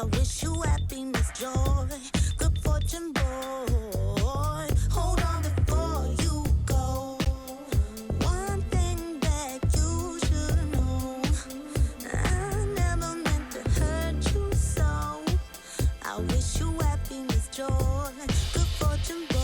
I wish you happiness, joy, good fortune, boy. Hold on before you go. One thing that you should know, I never meant to hurt you so. I wish you happiness, joy, good fortune, boy.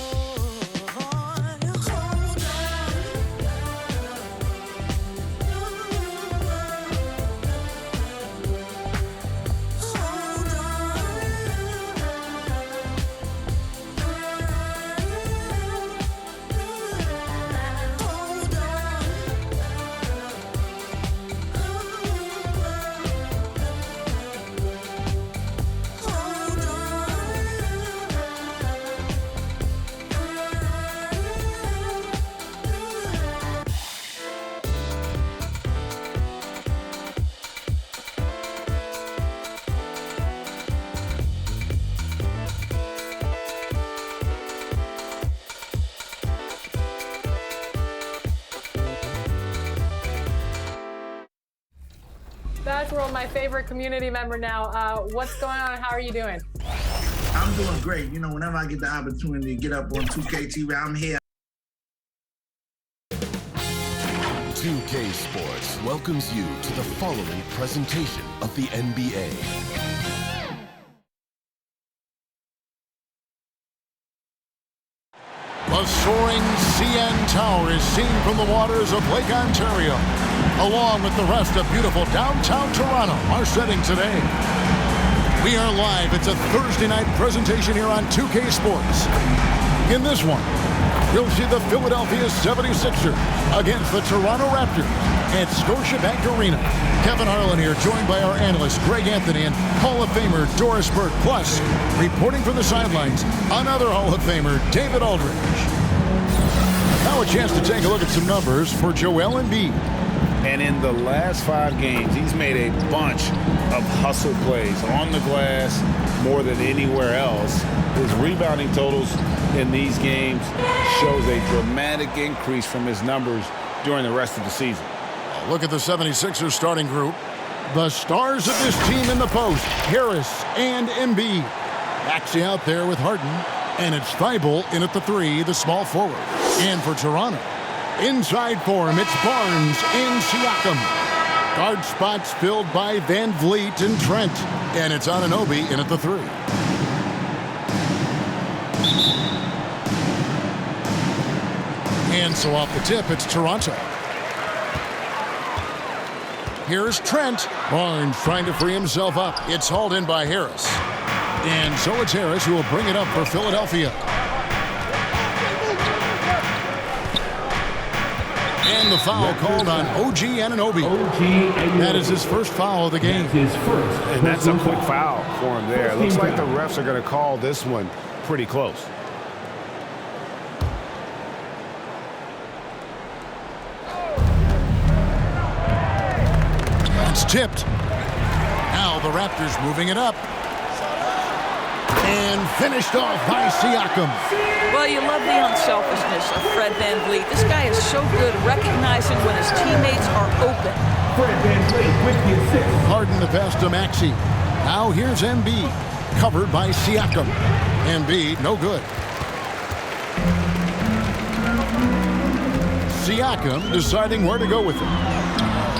Pascal, my favorite community member now. What's going on? How are you doing? I'm doing great. You know, whenever I get the opportunity to get up on 2K TV, I'm here. 2K Sports welcomes you to the following presentation of the NBA. The soaring CN Tower is seen from the waters of Lake Ontario, along with the rest of beautiful downtown Toronto, our setting today. We are live. It's a Thursday night presentation here on 2K Sports. In this one, you'll see the Philadelphia 76ers against the Toronto Raptors at Scotiabank Arena. Kevin Harlan here, joined by our analyst Greg Anthony and Hall of Famer Doris Burke. Plus, reporting from the sidelines, another Hall of Famer, David Aldridge. Now a chance to take a look at some numbers for Joel Embiid. And in the last 5 games, he's made a bunch of hustle plays on the glass more than anywhere else. His rebounding totals in these games shows a dramatic increase from his numbers during the rest of the season. Look at the 76ers starting group. The stars of this team in the post, Harris and Embiid. Maxey out there with Harden, and it's Thibault in at the 3, the small forward. And for Toronto, inside for him, it's Barnes and Siakam. Guard spots filled by Van Vliet and Trent. And it's Anunoby in at the 3. And so off the tip, it's Toronto. Here's Trent. Barnes trying to free himself up. It's hauled in by Harris. And so it's Harris who will bring it up for Philadelphia. And the foul called on OG Anunoby. That is his first foul of the game. And that's a quick foul for him there. It looks like the refs are going to call this one pretty close. It's tipped. Now the Raptors moving it up. And finished off by Siakam. Well, you love the unselfishness of Fred VanVleet. This guy is so good recognizing when his teammates are open. Fred VanVleet with the assist. Harden the pass to Maxey. Now here's Embiid, covered by Siakam. Embiid, no good. Siakam deciding where to go with it.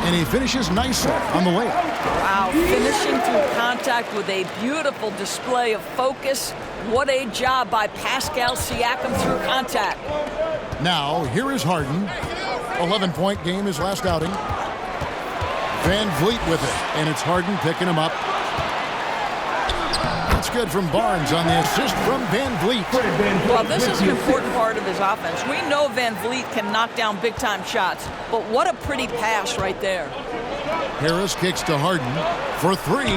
And he finishes nicely on the layup. Wow, finishing through contact with a beautiful display of focus. What a job by Pascal Siakam through contact. Now, here is Harden. 11-point game his last outing. Van Vliet with it, and it's Harden picking him up. That's good from Barnes on the assist from Van Vliet. Well, this is an important part of his offense. We know Van Vliet can knock down big-time shots, but what a pretty pass right there. Harris kicks to Harden for 3,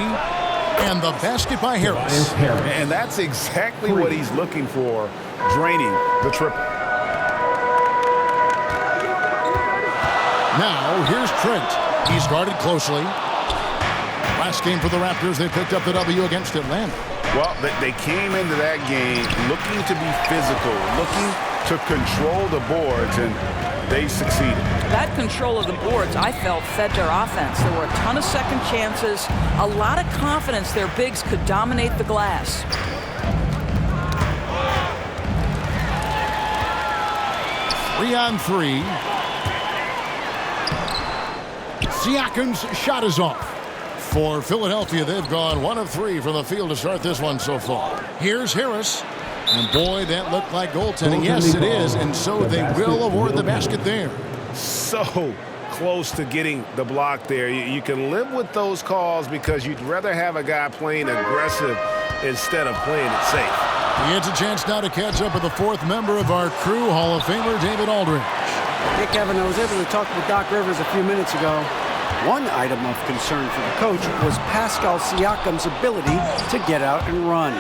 and the basket by Harris. And that's exactly what he's looking for, draining the triple. Now, here's Trent. He's guarded closely. Last game for the Raptors, they picked up the W against Atlanta. Well, they came into that game looking to be physical, looking to control the boards, and they succeeded. That control of the boards, I felt, fed their offense. There were a ton of second chances, a lot of confidence their bigs could dominate the glass. 3-on-3. Siakam's shot is off. For Philadelphia, they've gone 1 of 3 from the field to start this one so far. Here's Harris. And boy, that looked like goaltending. Yes, it is. And so they will award the basket there. So close to getting the block there. You can live with those calls because you'd rather have a guy playing aggressive instead of playing it safe. He gets a chance now to catch up with the 4th member of our crew, Hall of Famer David Aldridge. Hey, Kevin, I was able to talk with Doc Rivers a few minutes ago. One item of concern for the coach was Pascal Siakam's ability to get out and run.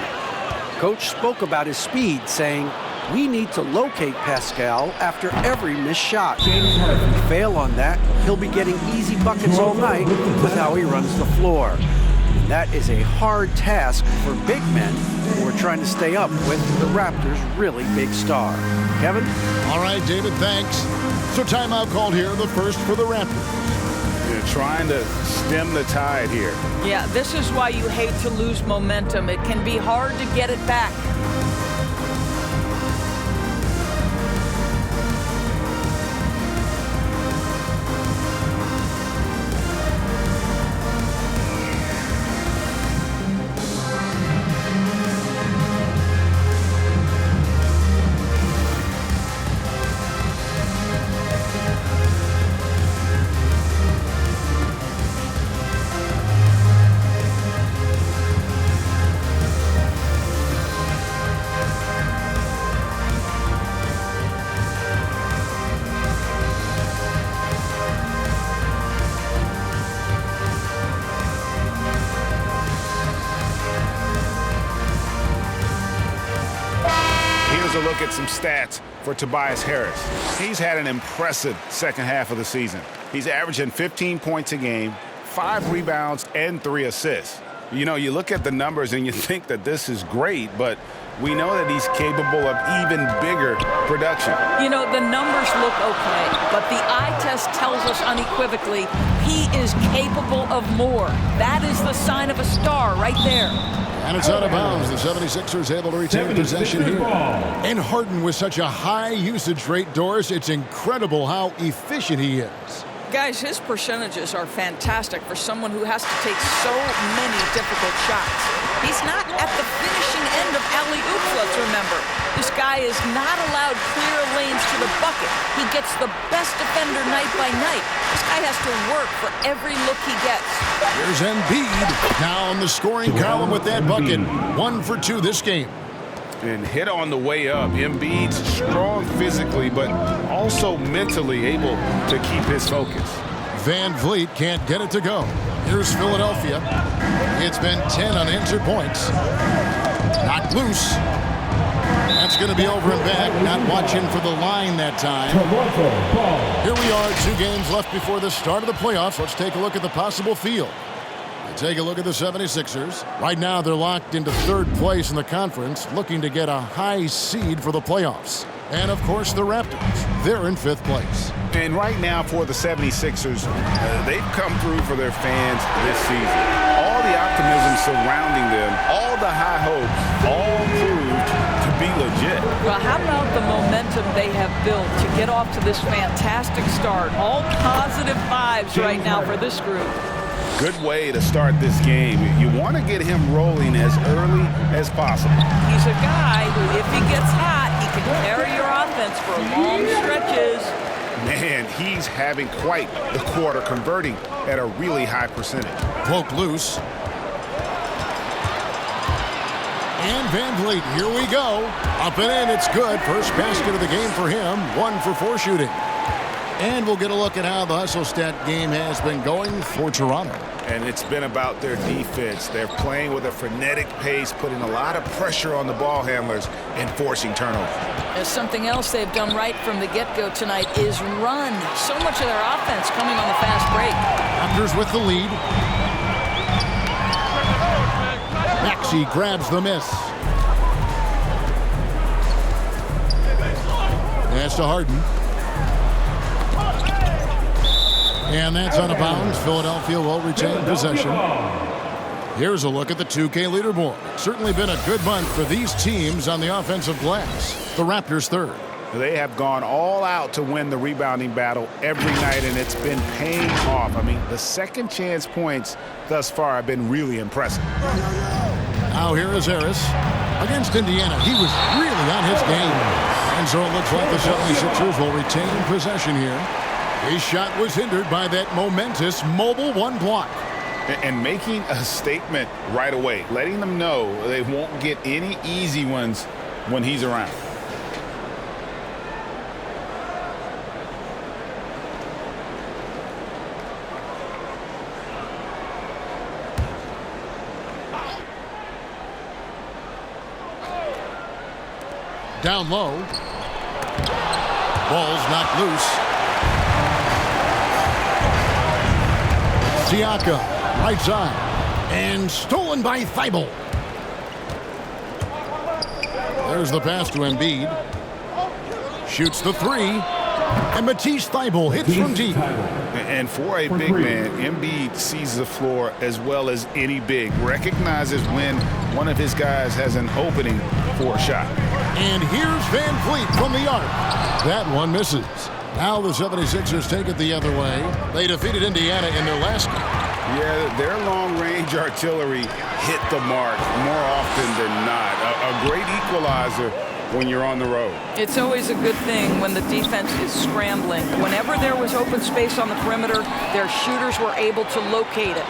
Coach spoke about his speed, saying, "We need to locate Pascal after every missed shot. If we fail on that, he'll be getting easy buckets all night with how he runs the floor." And that is a hard task for big men who are trying to stay up with the Raptors' really big star. Kevin? All right, David, thanks. So timeout called here, the first for the Raptors. They're trying to stem the tide here. Yeah, this is why you hate to lose momentum. It can be hard to get it back. A look at some stats for Tobias Harris. He's had an impressive second half of the season. He's averaging 15 points a game, 5 rebounds, and 3 assists. You know, you look at the numbers and you think that this is great, but we know that he's capable of even bigger production. You know, the numbers look okay, but the eye test tells us unequivocally he is capable of more. That is the sign of a star right there. And it's out of bounds. The 76ers able to retain possession here. And Harden with such a high usage rate, Doris, it's incredible how efficient he is. Guys, his percentages are fantastic for someone who has to take so many difficult shots. He's not at the finishing end of alley-oops, let's remember. This guy is not allowed clear lanes to the bucket. He gets the best defender night by night. This guy has to work for every look he gets. Here's Embiid now on the scoring column with that bucket. 1 for 2 this game. And hit on the way up. Embiid's strong physically, but also mentally able to keep his focus. Van Vliet can't get it to go. Here's Philadelphia. It's been 10 unanswered points. Knocked loose. That's going to be over and back. Not watching for the line that time. Here we are, 2 games left before the start of the playoffs. Let's take a look at the possible field. Take a look at the 76ers. Right now, they're locked into 3rd place in the conference, looking to get a high seed for the playoffs. And, of course, the Raptors. They're in 5th place. And right now for the 76ers, they've come through for their fans this season. All the optimism surrounding them, all the high hopes, all proved to be legit. Well, how about the momentum they have built to get off to this fantastic start? All positive vibes right now for this group. Good way to start this game. You want to get him rolling as early as possible. He's a guy who, if he gets hot, he can carry your offense for long stretches. Man, he's having quite the quarter, converting at a really high percentage. Poke loose. And Van Vliet, here we go. Up and in, it's good. First basket of the game for him. 1 for 4 shooting. And we'll get a look at how the hustle stat game has been going for Toronto. And it's been about their defense. They're playing with a frenetic pace, putting a lot of pressure on the ball handlers and forcing turnovers. There's something else they've done right from the get-go tonight is run. So much of their offense coming on the fast break. Raptors with the lead. Maxey grabs the miss. That's to Harden. And that's out of bounds. Philadelphia will retain possession. Here's a look at the 2K leaderboard. Certainly been a good month for these teams on the offensive glass. The Raptors third. They have gone all out to win the rebounding battle every night, and it's been paying off. I mean, the second chance points thus far have been really impressive. Now here is Harris against Indiana. He was really on his game. And so it looks like the 76ers will retain possession here. His shot was hindered by that momentous mobile one block. And making a statement right away, letting them know they won't get any easy ones when he's around. Down low. Ball's knocked loose. Siakam, right side. And stolen by Thibault. There's the pass to Embiid. Shoots the three. And Matisse Thibault hits from deep. And for a big man, Embiid sees the floor as well as any big. Recognizes when one of his guys has an opening for a shot. And here's Van Vliet from the arc. That one misses. Now the 76ers take it the other way. They defeated Indiana in their last game. Yeah, their long-range artillery hit the mark more often than not. A great equalizer when you're on the road. It's always a good thing when the defense is scrambling. Whenever there was open space on the perimeter, their shooters were able to locate it.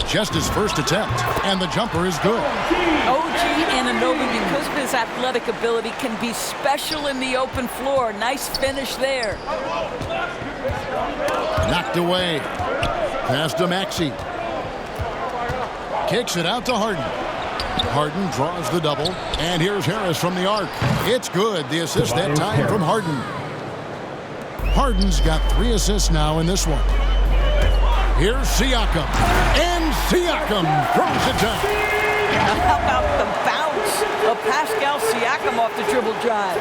Just his first attempt, and the jumper is good. OG Anunoby, because of his athletic ability, can be special in the open floor. Nice finish there. Knocked away. Pass to Maxey. Kicks it out to Harden. Harden draws the double, and here's Harris from the arc. It's good. The assist that time from Harden. Harden's got 3 assists now in this one. Here's Siakam, and Siakam throws it down. How about the bounce of Pascal Siakam off the dribble drive?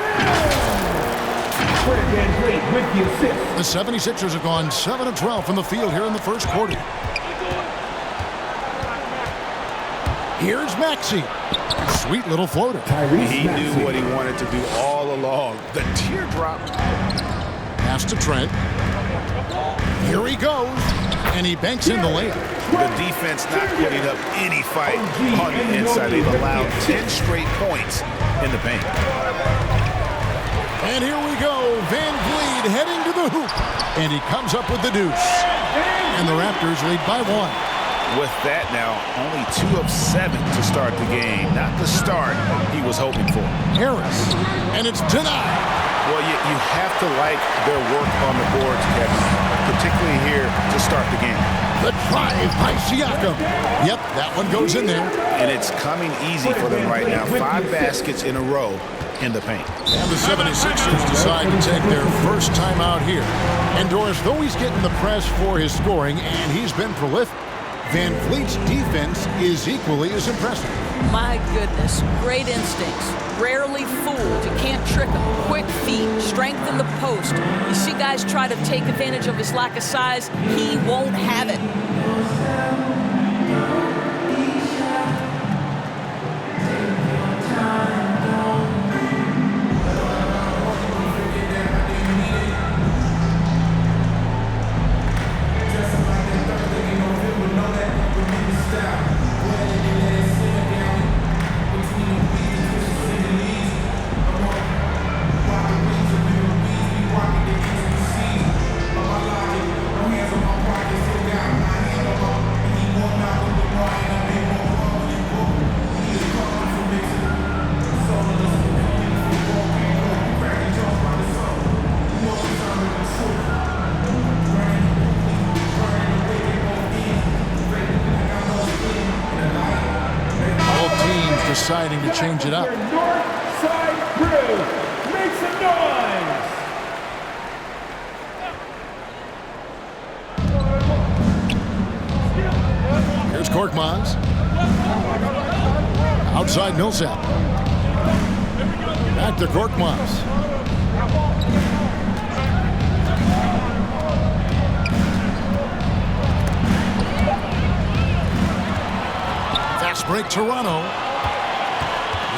The 76ers have gone 7 of 12 from the field here in the first quarter. Here's Maxey. Sweet little floater. He knew what he wanted to do all along. The teardrop. Pass to Trent. Here he goes. And he banks in the layup. The defense not putting up any fight on the inside. They've allowed 10 straight points in the paint. And here we go. Van Vliet heading to the hoop. And he comes up with the deuce. And the Raptors lead by 1. With that now, only 2 of 7 to start the game. Not the start he was hoping for. Harris. And it's denied. Well, you have to like their work on the boards, Kevin, particularly here to start the game. The drive by Siakam. Yep, that one goes in there. And it's coming easy for them right now. 5 baskets in a row in the paint. And the 76ers decide to take their first time out here. And Doris, though he's getting the press for his scoring, and he's been prolific, Van Vliet's defense is equally as impressive. My goodness, great instincts. Rarely fooled. You can't trick him. Quick feet, strength in the post. You see guys try to take advantage of his lack of size. He won't have it. Deciding to change it up. North side crew, make some noise! Here's Korkmaz. Outside Millsap. Back to Korkmaz. break Toronto.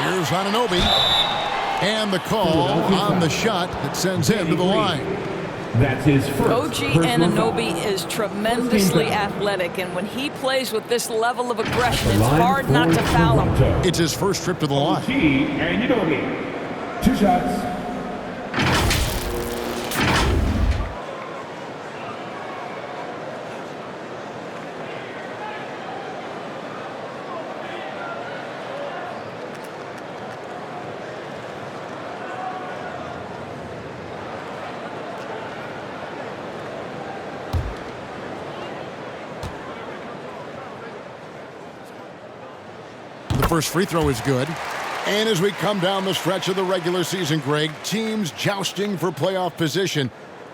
Here's Anunoby. And the call on the shot that sends him to the line. That's his first. OG Anunoby is tremendously athletic, and when he plays with this level of aggression, it's hard not to foul him. It's his first trip to the line. OG Anunoby. 2 shots. First free throw is good. And as we come down the stretch of the regular season, Greg, teams jousting for playoff position.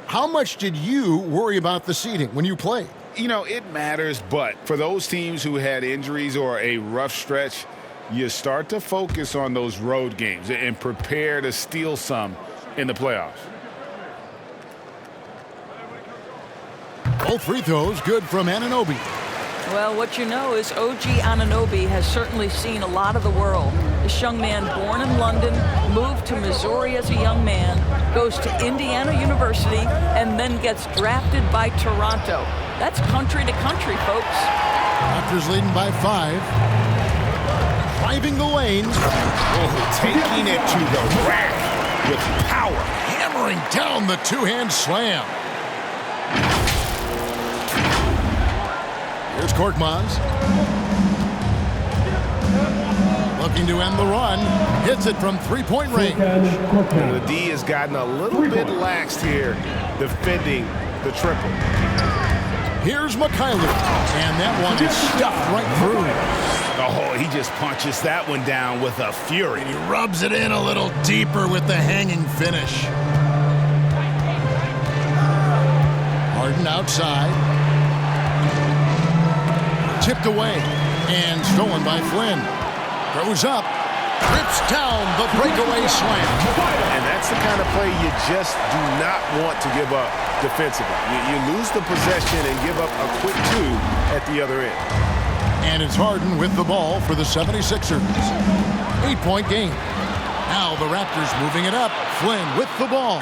How much did you worry about the seeding when you played? You know, it matters, but for those teams who had injuries or a rough stretch, you start to focus on those road games and prepare to steal some in the playoffs. Both free throws good from Anunoby. Well, what you know is OG Anunoby has certainly seen a lot of the world. This young man, born in London, moved to Missouri as a young man, goes to Indiana University, and then gets drafted by Toronto. That's country to country, folks. Raptors leading by 5. Driving the lanes. Oh, taking it to the rack with power. Hammering down the two-hand slam. Here's Korkmaz. Looking to end the run. Hits it from three-point range. The D has gotten a little bit laxed here, defending the triple. Here's Mikhailuk. And that one is stuffed right through. Oh, he just punches that one down with a fury. He rubs it in a little deeper with the hanging finish. Harden outside. Tipped away and stolen by Flynn. Throws up, rips down the breakaway slam. And that's the kind of play you just do not want to give up defensively. You lose the possession and give up a quick 2 at the other end. And it's Harden with the ball for the 76ers. 8-point game. Now the Raptors moving it up. Flynn with the ball.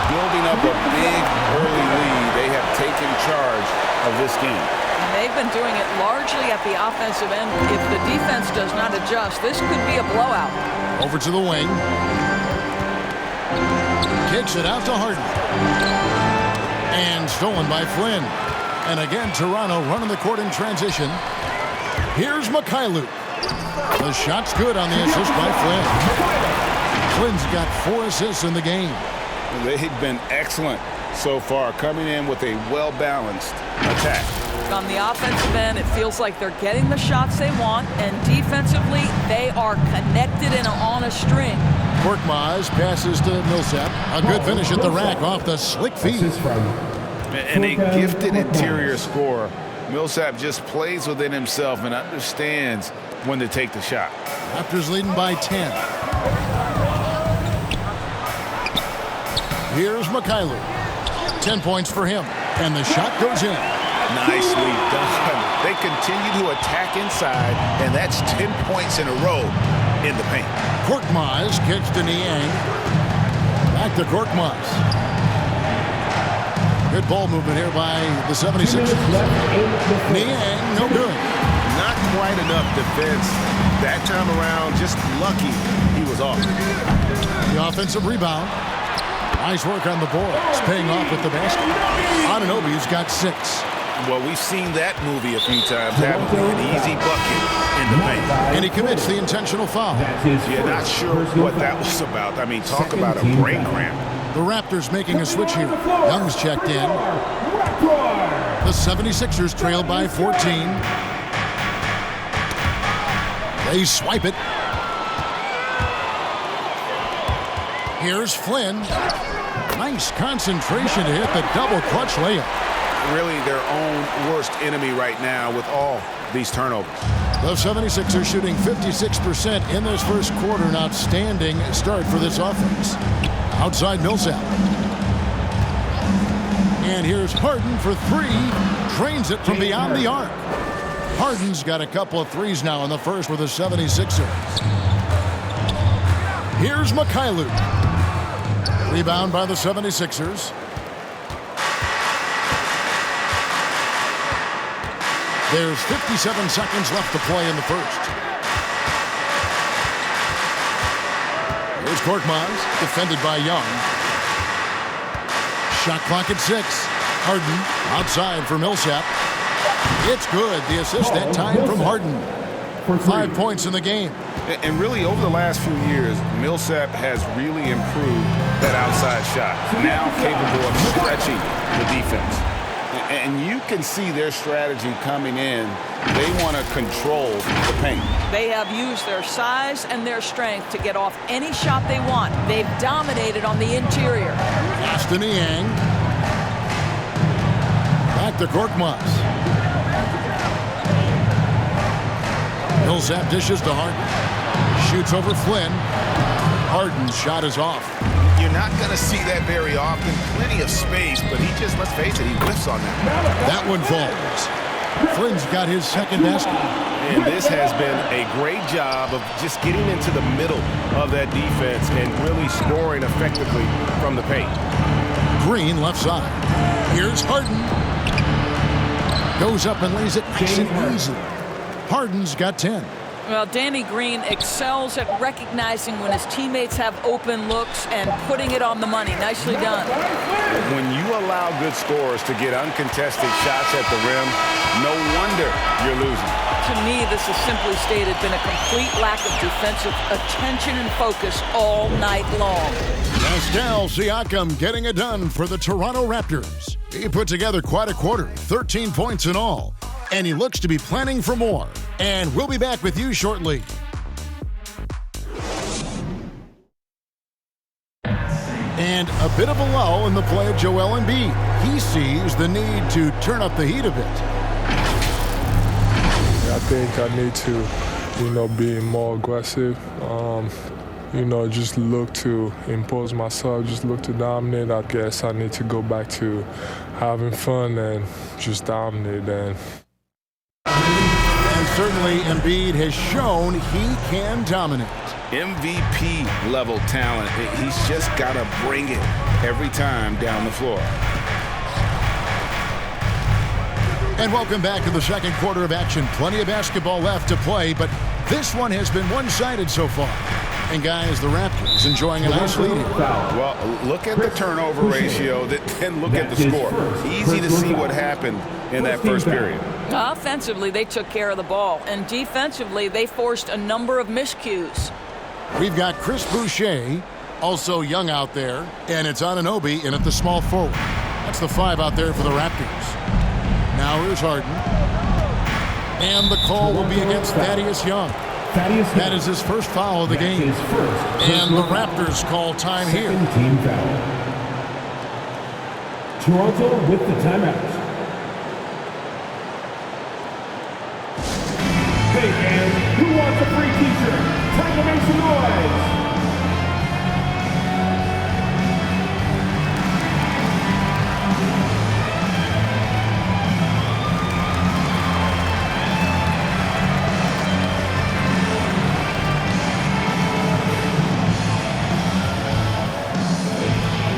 Building up a big early lead. They have taken charge of this game. They've been doing it largely at the offensive end. If the defense does not adjust, this could be a blowout. Over to the wing. Kicks it out to Harden. And stolen by Flynn. And again, Toronto running the court in transition. Here's Mikhailuk. The shot's good on the assist by Flynn. Flynn's got 4 assists in the game. They've been excellent so far, coming in with a well-balanced attack. On the offensive end, it feels like they're getting the shots they want, and defensively, they are connected and on a string. Korkmaz passes to Millsap. A good finish at the rack off the slick feed. And a gifted interior scorer. Millsap just plays within himself and understands when to take the shot. Raptors leading by 10. Here's Mikhailuk. 10 points for him. And the shot goes in. Nicely done. They continue to attack inside, and that's 10 points in a row in the paint. Korkmaz kicks to Niang. Back to Korkmaz. Good ball movement here by the 76ers. Niang, no good. Not quite enough defense that time around. Just lucky he was off. The offensive rebound. Nice work on the boards. Paying off with the basket. Anunoby's got 6. Well, we've seen that movie a few times, haven't we? An easy bucket in the paint. And he commits the intentional foul. Yeah, not sure what that was about. I mean, talk about a brain cramp. The Raptors making a switch here. Young's checked in. The 76ers trail by 14. They swipe it. Here's Flynn. Nice concentration to hit the double clutch layup. Really their own worst enemy right now with all these turnovers. The 76ers shooting 56% in this first quarter. An outstanding start for this offense. Outside Millsap. And here's Harden for 3. Drains it from beyond the arc. Harden's got a couple of threes now in the first with the 76ers. Here's Mikhailuk. Rebound by the 76ers. There's 57 seconds left to play in the first. Here's Korkmaz, defended by Young. Shot clock at 6. Harden outside for Millsap. It's good. The assist that time from Harden. 5 points in the game. And really, over the last few years, Millsap has really improved that outside shot. Now capable of stretching the defense. And you can see their strategy coming in. They want to control the paint. They have used their size and their strength to get off any shot they want. They've dominated on the interior. Aston Yang. Back to Korkmaz. Millsap dishes to Harden. Shoots over Flynn. Harden's shot is off. You're not going to see that very often. Plenty of space, but he just, let's face it, he whiffs on that. That one falls. Flynn's got his second basket. And this has been a great job of just getting into the middle of that defense and really scoring effectively from the paint. Green left side. Here's Harden. Goes up and lays it nice and easy. Harden's got 10. Well, Danny Green excels at recognizing when his teammates have open looks and putting it on the money. Nicely done. When you allow good scorers to get uncontested shots at the rim, no wonder you're losing. To me, this has simply stated been a complete lack of defensive attention and focus all night long. Pascal Siakam getting it done for the Toronto Raptors. He put together quite a quarter, 13 points in all. And he looks to be planning for more. And we'll be back with you shortly. And a bit of a lull in the play of Joel Embiid. He sees the need to turn up the heat a bit. I think I need to, be more aggressive. Just look to impose myself, just look to dominate. I guess I need to go back to having fun and just dominate. And certainly Embiid has shown he can dominate. MVP level talent. He's just got to bring it every time down the floor. And welcome back to the second quarter of action. Plenty of basketball left to play, but this one has been one-sided so far. And guys, the Raptors enjoying a nice lead here. Well, look at the turnover ratio, then look at the score. Easy to see what happened in that first period. Offensively, they took care of the ball, and defensively, they forced a number of miscues. We've got Chris Boucher, also young out there, and it's Anunoby in at the small forward. That's the 5 out there for the Raptors. Now here's Harden. And the call will be against Thaddeus Young. That is his first foul of the game. And the Raptors call time here. Team foul. Toronto with the timeout. Hey fans, who wants a free t-shirt? Time to make some noise.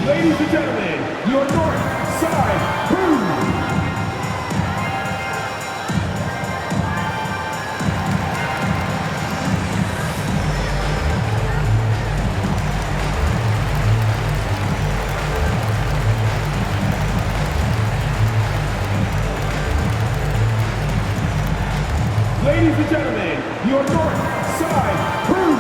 Ladies and gentlemen, your north side crew. Ladies and gentlemen, your north side crew.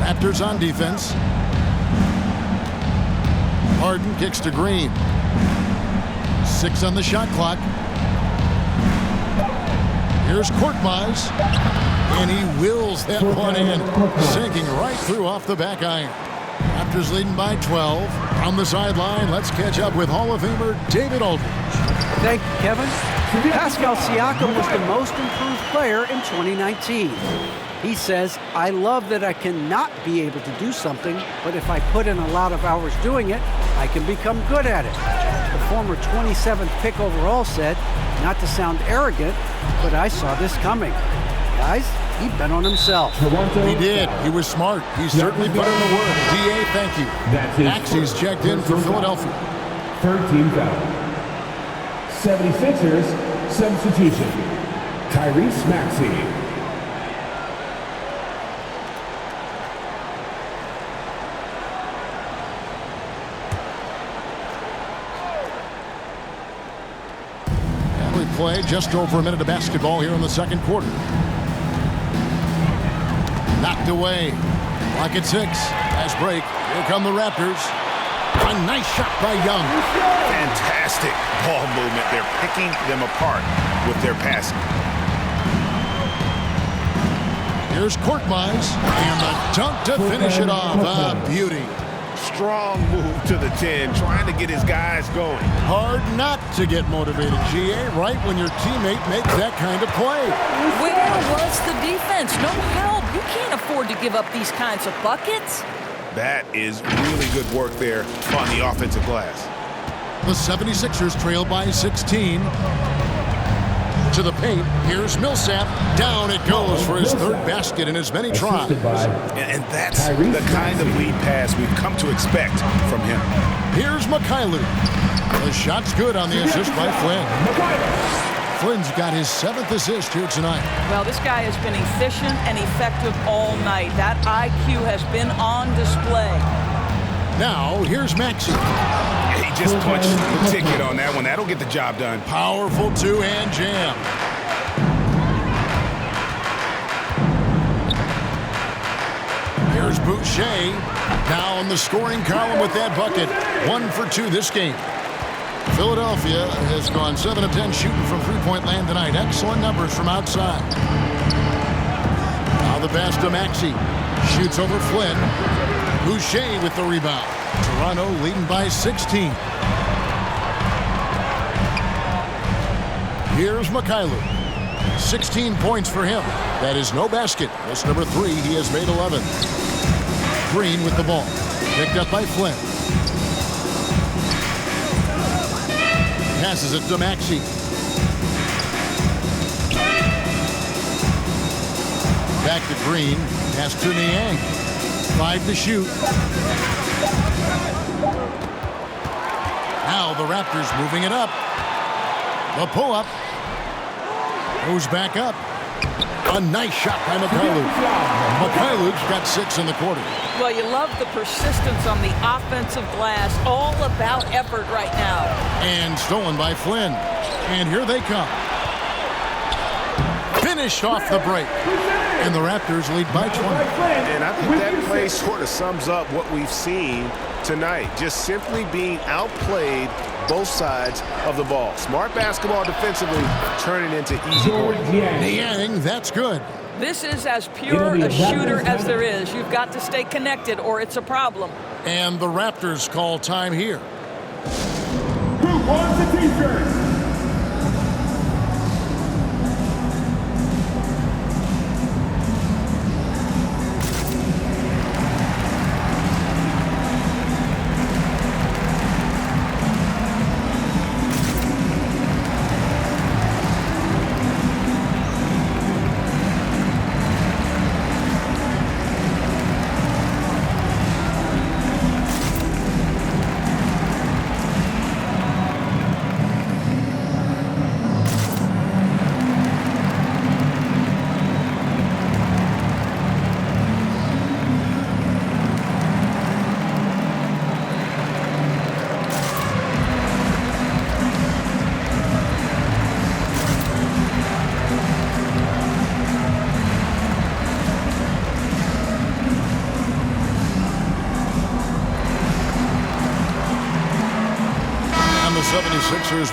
Raptors on defense. Harden kicks to Green. 6 on the shot clock. Here's Korkmaz. And he wills that one in, sinking right through off the back iron. Raptors leading by 12. On the sideline, let's catch up with Hall of Famer David Aldridge. Thank you, Kevin. Pascal Siakam was the most improved player in 2019. He says, I love that I cannot be able to do something, but if I put in a lot of hours doing it, I can become good at it. The former 27th pick overall said, not to sound arrogant, but I saw this coming. Guys, he bet on himself. He did. He was smart. He certainly put in the work. DA, thank you. Maxey's checked in for Philadelphia. Third team foul. 76ers substitution. Tyrese Maxey. Play just over a minute of basketball here in the second quarter. Knocked away. Clock at 6. Fast break. Here come the Raptors. A nice shot by Young. Fantastic ball movement. They're picking them apart with their passing. Here's Korkmaz. And the dunk to finish it off. A beauty. Strong move to the 10, trying to get his guys going. Hard not to get motivated, GA, right when your teammate makes that kind of play. Where was the defense? No help. You can't afford to give up these kinds of buckets. That is really good work there on the offensive glass. The 76ers trail by 16. To the paint. Here's Millsap. Down it goes for his third basket in as many tries. And that's the kind of lead pass we've come to expect from him. Here's Mikhailuk. The shot's good on the assist by Flynn. Flynn's got his 7th assist here tonight. Well, this guy has been efficient and effective all night. That IQ has been on display. Now, here's Maxey. He just punched the ticket on that one. That'll get the job done. Powerful two-hand jam. Here's Boucher. Now in the scoring column with that bucket. 1 for 2 this game. Philadelphia has gone 7 of 10 shooting from three-point land tonight. Excellent numbers from outside. Now the pass to Maxey. Shoots over Flynn. Boucher with the rebound. Toronto leading by 16. Here's Mikhailuk. 16 points for him. That is no basket. That's number 3. He has made 11. Green with the ball. Picked up by Flynn. Passes it to Maxey. Back to Green. Pass to Niang. 5 to shoot. Now the Raptors moving it up. The pull-up. Goes back up. A nice shot by Mikhailuk. Mikhailuk's got 6 in the quarter. Well, you love the persistence on the offensive glass. All about effort right now. And stolen by Flynn. And here they come. Finished off the break. And the Raptors lead by 20. And I think that play sort of sums up what we've seen tonight. Just simply being outplayed both sides of the ball. Smart basketball defensively, turning into easy points. Niang, that's good. This is as pure a shooter as there is. You've got to stay connected or it's a problem. And the Raptors call time here. Who wants the t-shirt?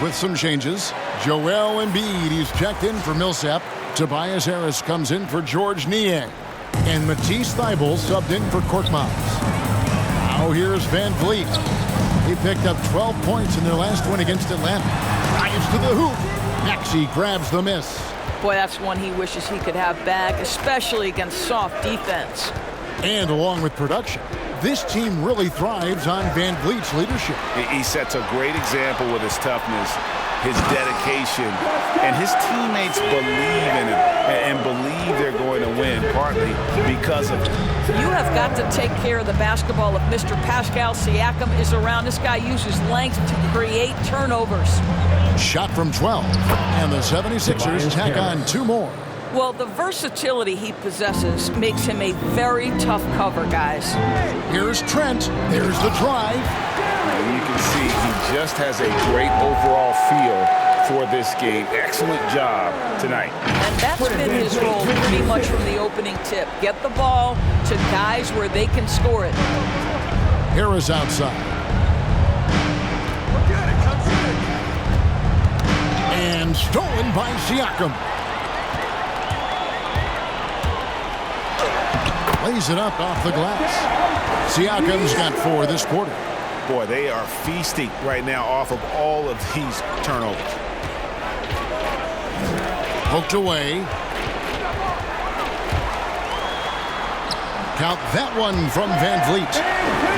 With some changes. Joel Embiid, he's checked in for Millsap. Tobias Harris comes in for George Niang. And Matisse Thybulle subbed in for Korkmaz. Now here's Van Vliet. He picked up 12 points in their last win against Atlanta. Drives to the hoop. Maxey grabs the miss. Boy, that's one he wishes he could have back, especially against soft defense. And along with production, this team really thrives on Van Vliet's leadership. He sets a great example with his toughness, his dedication, and his teammates believe in him and believe they're going to win, partly because of it. You have got to take care of the basketball if Mr. Pascal Siakam is around. This guy uses length to create turnovers. Shot from 12, and the 76ers tack on 2 more. Well, the versatility he possesses makes him a very tough cover, guys. Here's Trent. There's the drive. And you can see he just has a great overall feel for this game. Excellent job tonight. And that's been his role pretty much from the opening tip. Get the ball to guys where they can score it. Harris outside. And stolen by Siakam. Lays it up off the glass. Siakam's got 4 this quarter. Boy, they are feasting right now off of all of these turnovers. Poked away. Count that one from Van Vliet.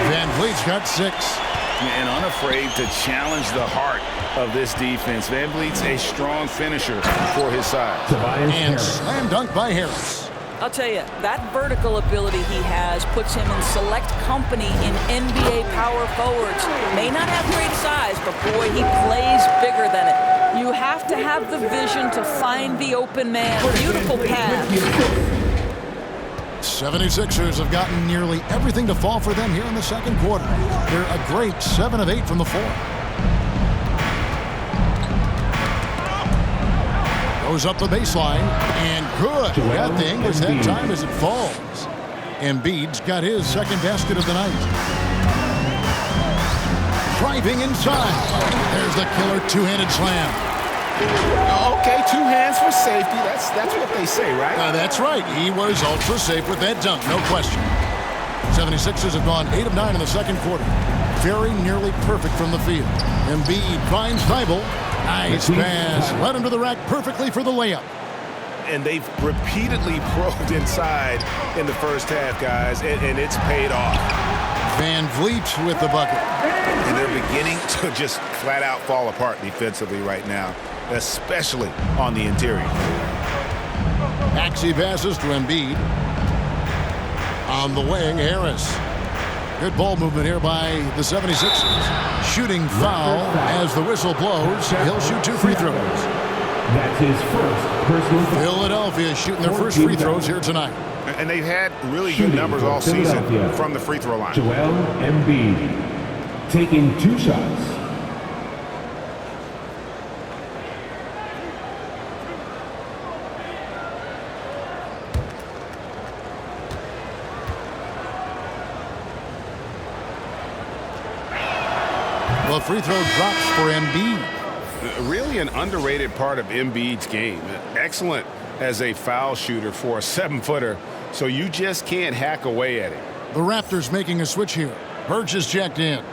Van Vliet's got 6. And unafraid to challenge the heart of this defense. Van Vliet's a strong finisher for his side. And slam dunk by Harris. I'll tell you, that vertical ability he has puts him in select company in NBA power forwards. May not have great size, but boy, he plays bigger than it. You have to have the vision to find the open man. Beautiful pass. 76ers have gotten nearly everything to fall for them here in the second quarter. They're a great 7 of 8 from the floor. Goes up the baseline, and good. Got the English that time as it falls. Embiid's got his second basket of the night. Driving inside. There's the killer two-handed slam. Okay, 2 hands for safety. That's what they say, right? That's right. He was ultra safe with that dunk, no question. 76ers have gone 8 of 9 in the second quarter. Very nearly perfect from the field. Embiid finds Thibault. Nice pass. Right under the rack perfectly for the layup. And they've repeatedly probed inside in the first half, guys, and it's paid off. Van Vliet with the bucket. And they're beginning to just flat out fall apart defensively right now, especially on the interior. Maxey passes to Embiid. On the wing, Harris. Good ball movement here by the 76ers. Shooting foul as the whistle blows. He'll shoot 2 free throws. That's his first personal foul. Philadelphia shooting their first free throws here tonight. And they've had really good numbers all season from the free throw line. Joel Embiid taking 2 shots. Well, free throw drops for Embiid. Really an underrated part of Embiid's game. Excellent as a foul shooter for a 7-footer, so you just can't hack away at it. The Raptors making a switch here. Burge is checked in.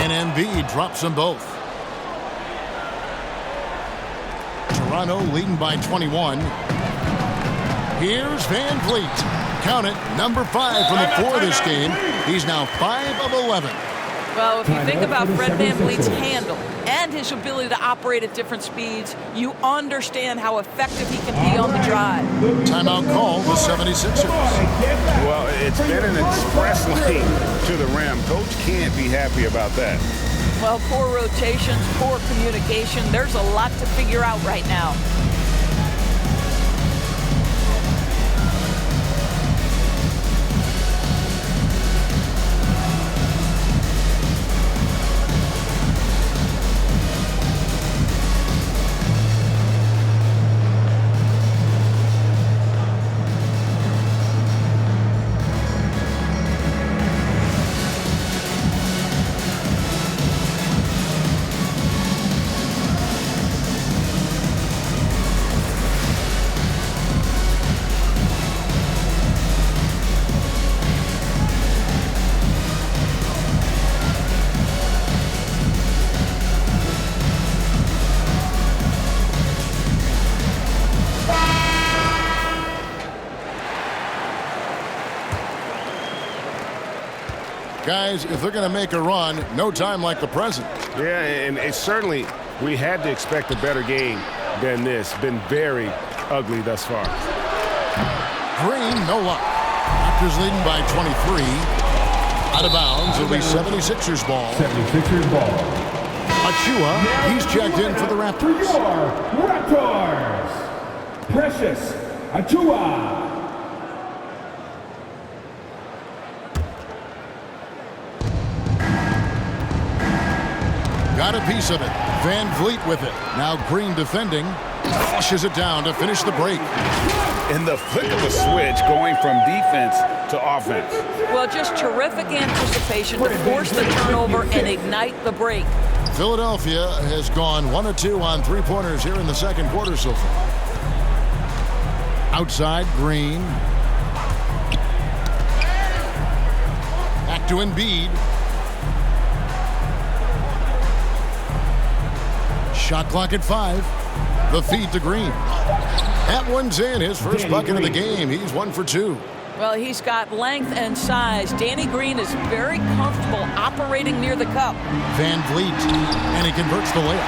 And Embiid drops them both. Toronto leading by 21. Here's Van Vliet. Count it, number 5 from the floor this game. He's now 5 of 11. Well, if you think about Fred Van Vliet's handle and his ability to operate at different speeds, you understand how effective he can be on the drive. Timeout call the 76ers. Well, it's been an express lane to the rim. Coach can't be happy about that. Well, poor rotations, poor communication. There's a lot to figure out right now. Guys, if they're going to make a run, no time like the present. Yeah, and it's certainly, we had to expect a better game than this. Been very ugly thus far. Green, no luck. Raptors leading by 23. Out of bounds, it'll be 76ers ball. 76ers ball. Achua, he's checked in for the Raptors. For your Raptors, Precious Achua. Got a piece of it. Van Vliet with it. Now Green defending. Flushes it down to finish the break. In the flick of a switch, going from defense to offense. Well, just terrific anticipation to force the turnover and ignite the break. Philadelphia has gone 1 of 2 on three-pointers here in the second quarter so far. Outside, Green. Back to Embiid. Shot clock at 5. The feed to Green. That one's in. His first bucket of the game. He's 1 for 2. Well, he's got length and size. Danny Green is very comfortable operating near the cup. Van Vliet, and he converts the layup.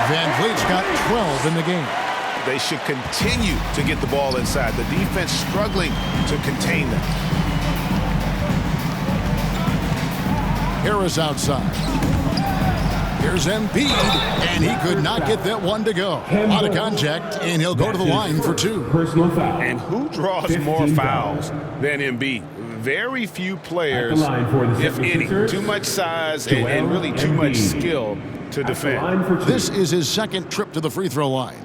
Van Vliet's got 12 in the game. They should continue to get the ball inside. The defense struggling to contain them. Harris outside. Here's Embiid, and he could not get that one to go. Out of contact, and he'll go to the line for 2. Personal foul. And who draws more fouls than Embiid? Very few players, if any. Too much size and really too much skill to defend. This is his second trip to the free throw line.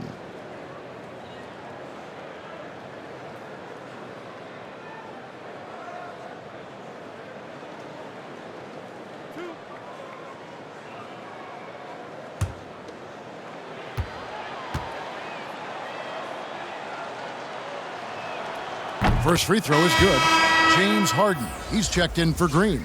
First free throw is good. James Harden, he's checked in for Green.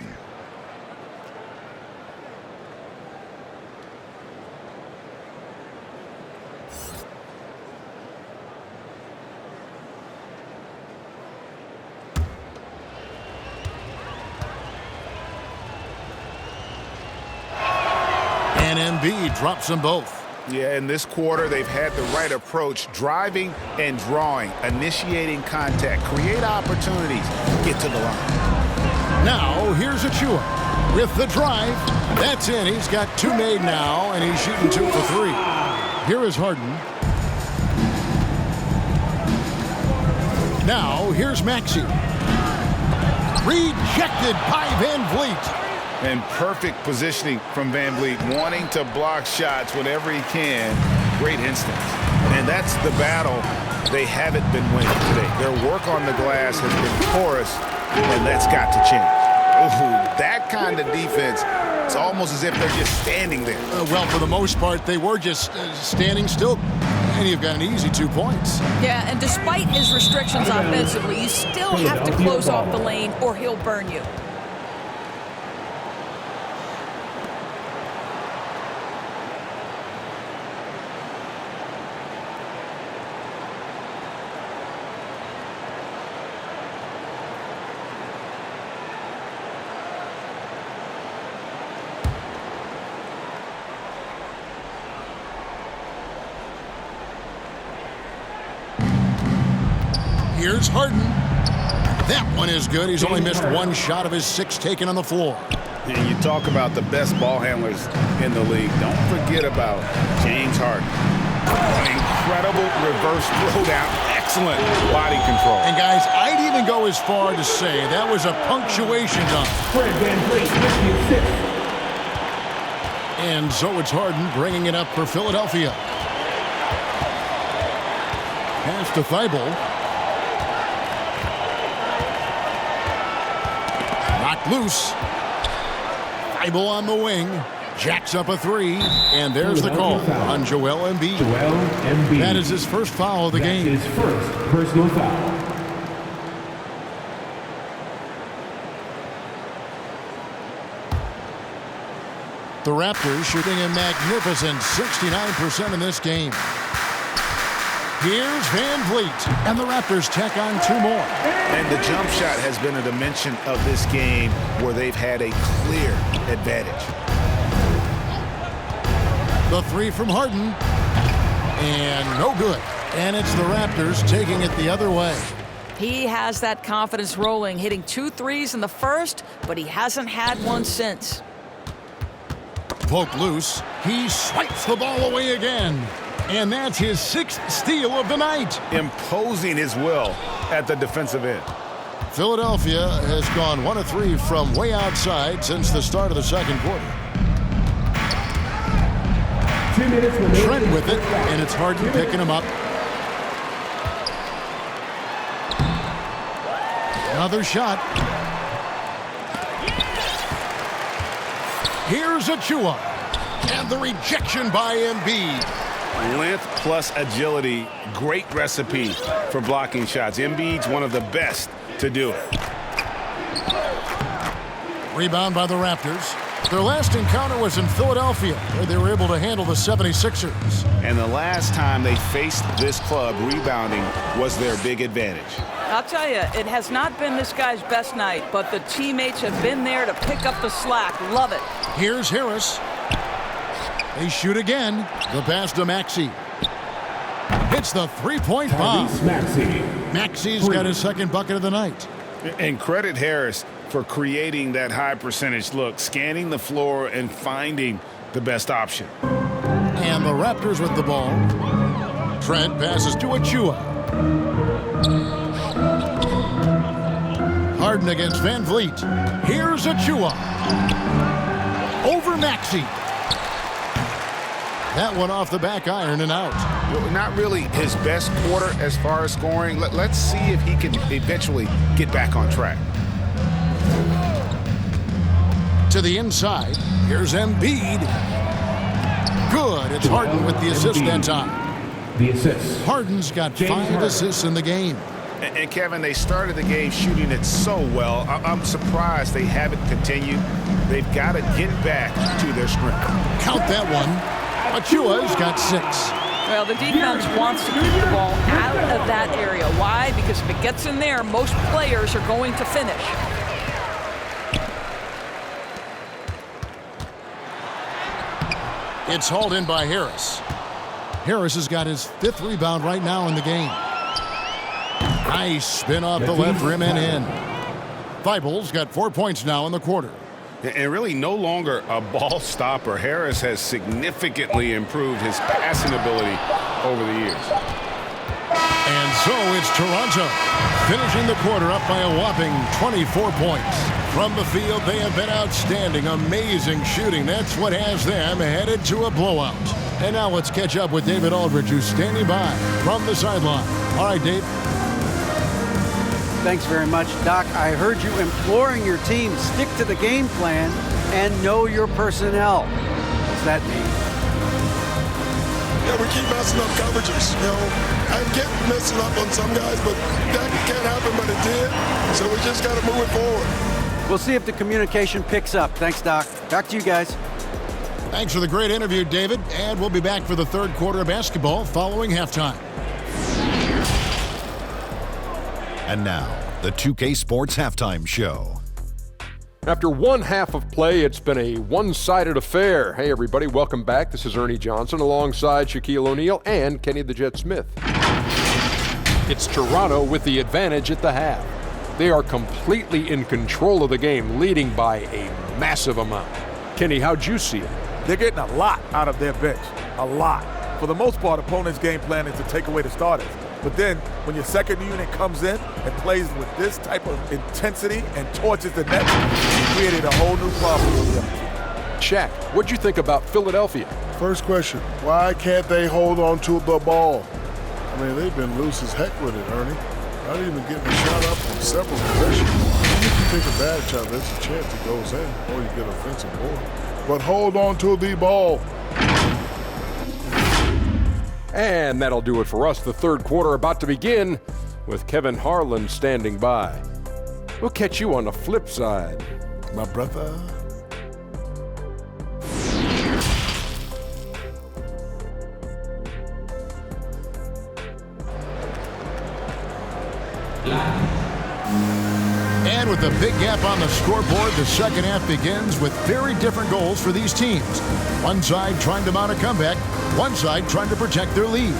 And Embiid drops them both. Yeah, in this quarter, they've had the right approach, driving and drawing, initiating contact, create opportunities, get to the line. Now, here's Achua with the drive. That's in. He's got 2 made now, and he's shooting 2 for 3. Here is Harden. Now, here's Maxey. Rejected by Van Vliet. And perfect positioning from Van Vliet, wanting to block shots whenever he can. Great instincts. And that's the battle they haven't been winning today. Their work on the glass has been porous, and that's got to change. Ooh, that kind of defense, it's almost as if they're just standing there. Well, for the most part, they were just standing still. And you've got an easy 2 points. Yeah, and despite his restrictions offensively, you still have to close off the lane or he'll burn you. Here's Harden. That one is good. He's only missed 1 shot of his 6 taken on the floor. And you talk about the best ball handlers in the league. Don't forget about James Harden. An incredible reverse throwdown. Excellent body control. And guys, I'd even go as far to say that was a punctuation dunk. And so it's Harden bringing it up for Philadelphia. Pass to Thibault. Knocked loose. Thibault on the wing. Jacks up a 3. And there's the call on Joel Embiid. That is his first foul of the game. His first personal foul. The Raptors shooting a magnificent 69% in this game. Here's Van Vliet, and the Raptors tack on 2 more. And the jump shot has been a dimension of this game where they've had a clear advantage. The 3 from Harden, and no good. And it's the Raptors taking it the other way. He has that confidence rolling, hitting 2 threes in the first, but he hasn't had one since. Poke loose. He swipes the ball away again. And that's his 6th steal of the night. Imposing his will at the defensive end. Philadelphia has gone 1 of 3 from way outside since the start of the second quarter. 2 minutes remaining. Trent with it, and it's Harden picking him up. Another shot. Here's Achua. And the rejection by Embiid. Length plus agility, great recipe for blocking shots. Embiid's one of the best to do it. Rebound by the Raptors. Their last encounter was in Philadelphia, where they were able to handle the 76ers. And the last time they faced this club, rebounding was their big advantage. I'll tell you, it has not been this guy's best night, but the teammates have been there to pick up the slack. Love it. Here's Harris. They shoot again. The pass to Maxey. Hits the 3-point bomb. Maxey's got his 2nd bucket of the night. And credit Harris for creating that high percentage look, scanning the floor and finding the best option. And the Raptors with the ball. Trent passes to Achua. Harden against Van Vliet. Here's Achua. Over Maxey. That one off the back iron and out. Well, not really his best quarter as far as scoring. Let's see if he can eventually get back on track. To the inside. Here's Embiid. Good. It's Harden with the assist that time. The assist. Harden's got 5 assists in the game. And Kevin, they started the game shooting it so well. I'm surprised they haven't continued. They've got to get back to their strength. Count that one. Achua's got 6. Well, the defense wants to keep the ball out of that area. Why? Because if it gets in there, most players are going to finish. It's hauled in by Harris. Harris has got his 5th rebound right now in the game. Nice spin off the left rim and in. Thibault's got 4 points now in the quarter. And really no longer a ball stopper. Harris has significantly improved his passing ability over the years. And so it's Toronto, finishing the quarter up by a whopping 24 points. From the field, they have been outstanding, amazing shooting. That's what has them headed to a blowout. And now let's catch up with David Aldridge, who's standing by from the sideline. All right, Dave. Thanks very much, Doc. I heard you imploring your team stick to the game plan and know your personnel. What's that mean? Yeah, we keep messing up coverages. You know, I get messing up on some guys, but that can't happen, but it did. So we just got to move it forward. We'll see if the communication picks up. Thanks, Doc. Back to you guys. Thanks for the great interview, David. And we'll be back for the 3rd quarter of basketball following halftime. And now, the 2K Sports Halftime Show. After 1 half of play, it's been a one-sided affair. Hey, everybody, welcome back. This is Ernie Johnson alongside Shaquille O'Neal and Kenny the Jet Smith. It's Toronto with the advantage at the half. They are completely in control of the game, leading by a massive amount. Kenny, how'd you see it? They're getting a lot out of their bench. A lot. For the most part, opponents' game plan is to take away the starters. But then, when your second unit comes in and plays with this type of intensity and torches the net, it created a whole new problem for them. Shaq, what'd you think about Philadelphia? First question, why can't they hold on to the ball? I mean, they've been loose as heck with it, Ernie. Not even getting a shot up from several possessions. If you take a bad shot, there's a chance it goes in, or you get offensive board. But hold on to the ball. And that'll do it for us. The 3rd quarter about to begin with Kevin Harlan standing by. We'll catch you on the flip side, my brother. And with a big gap on the scoreboard, the second half begins with very different goals for these teams. One side trying to mount a comeback, one side trying to protect their lead.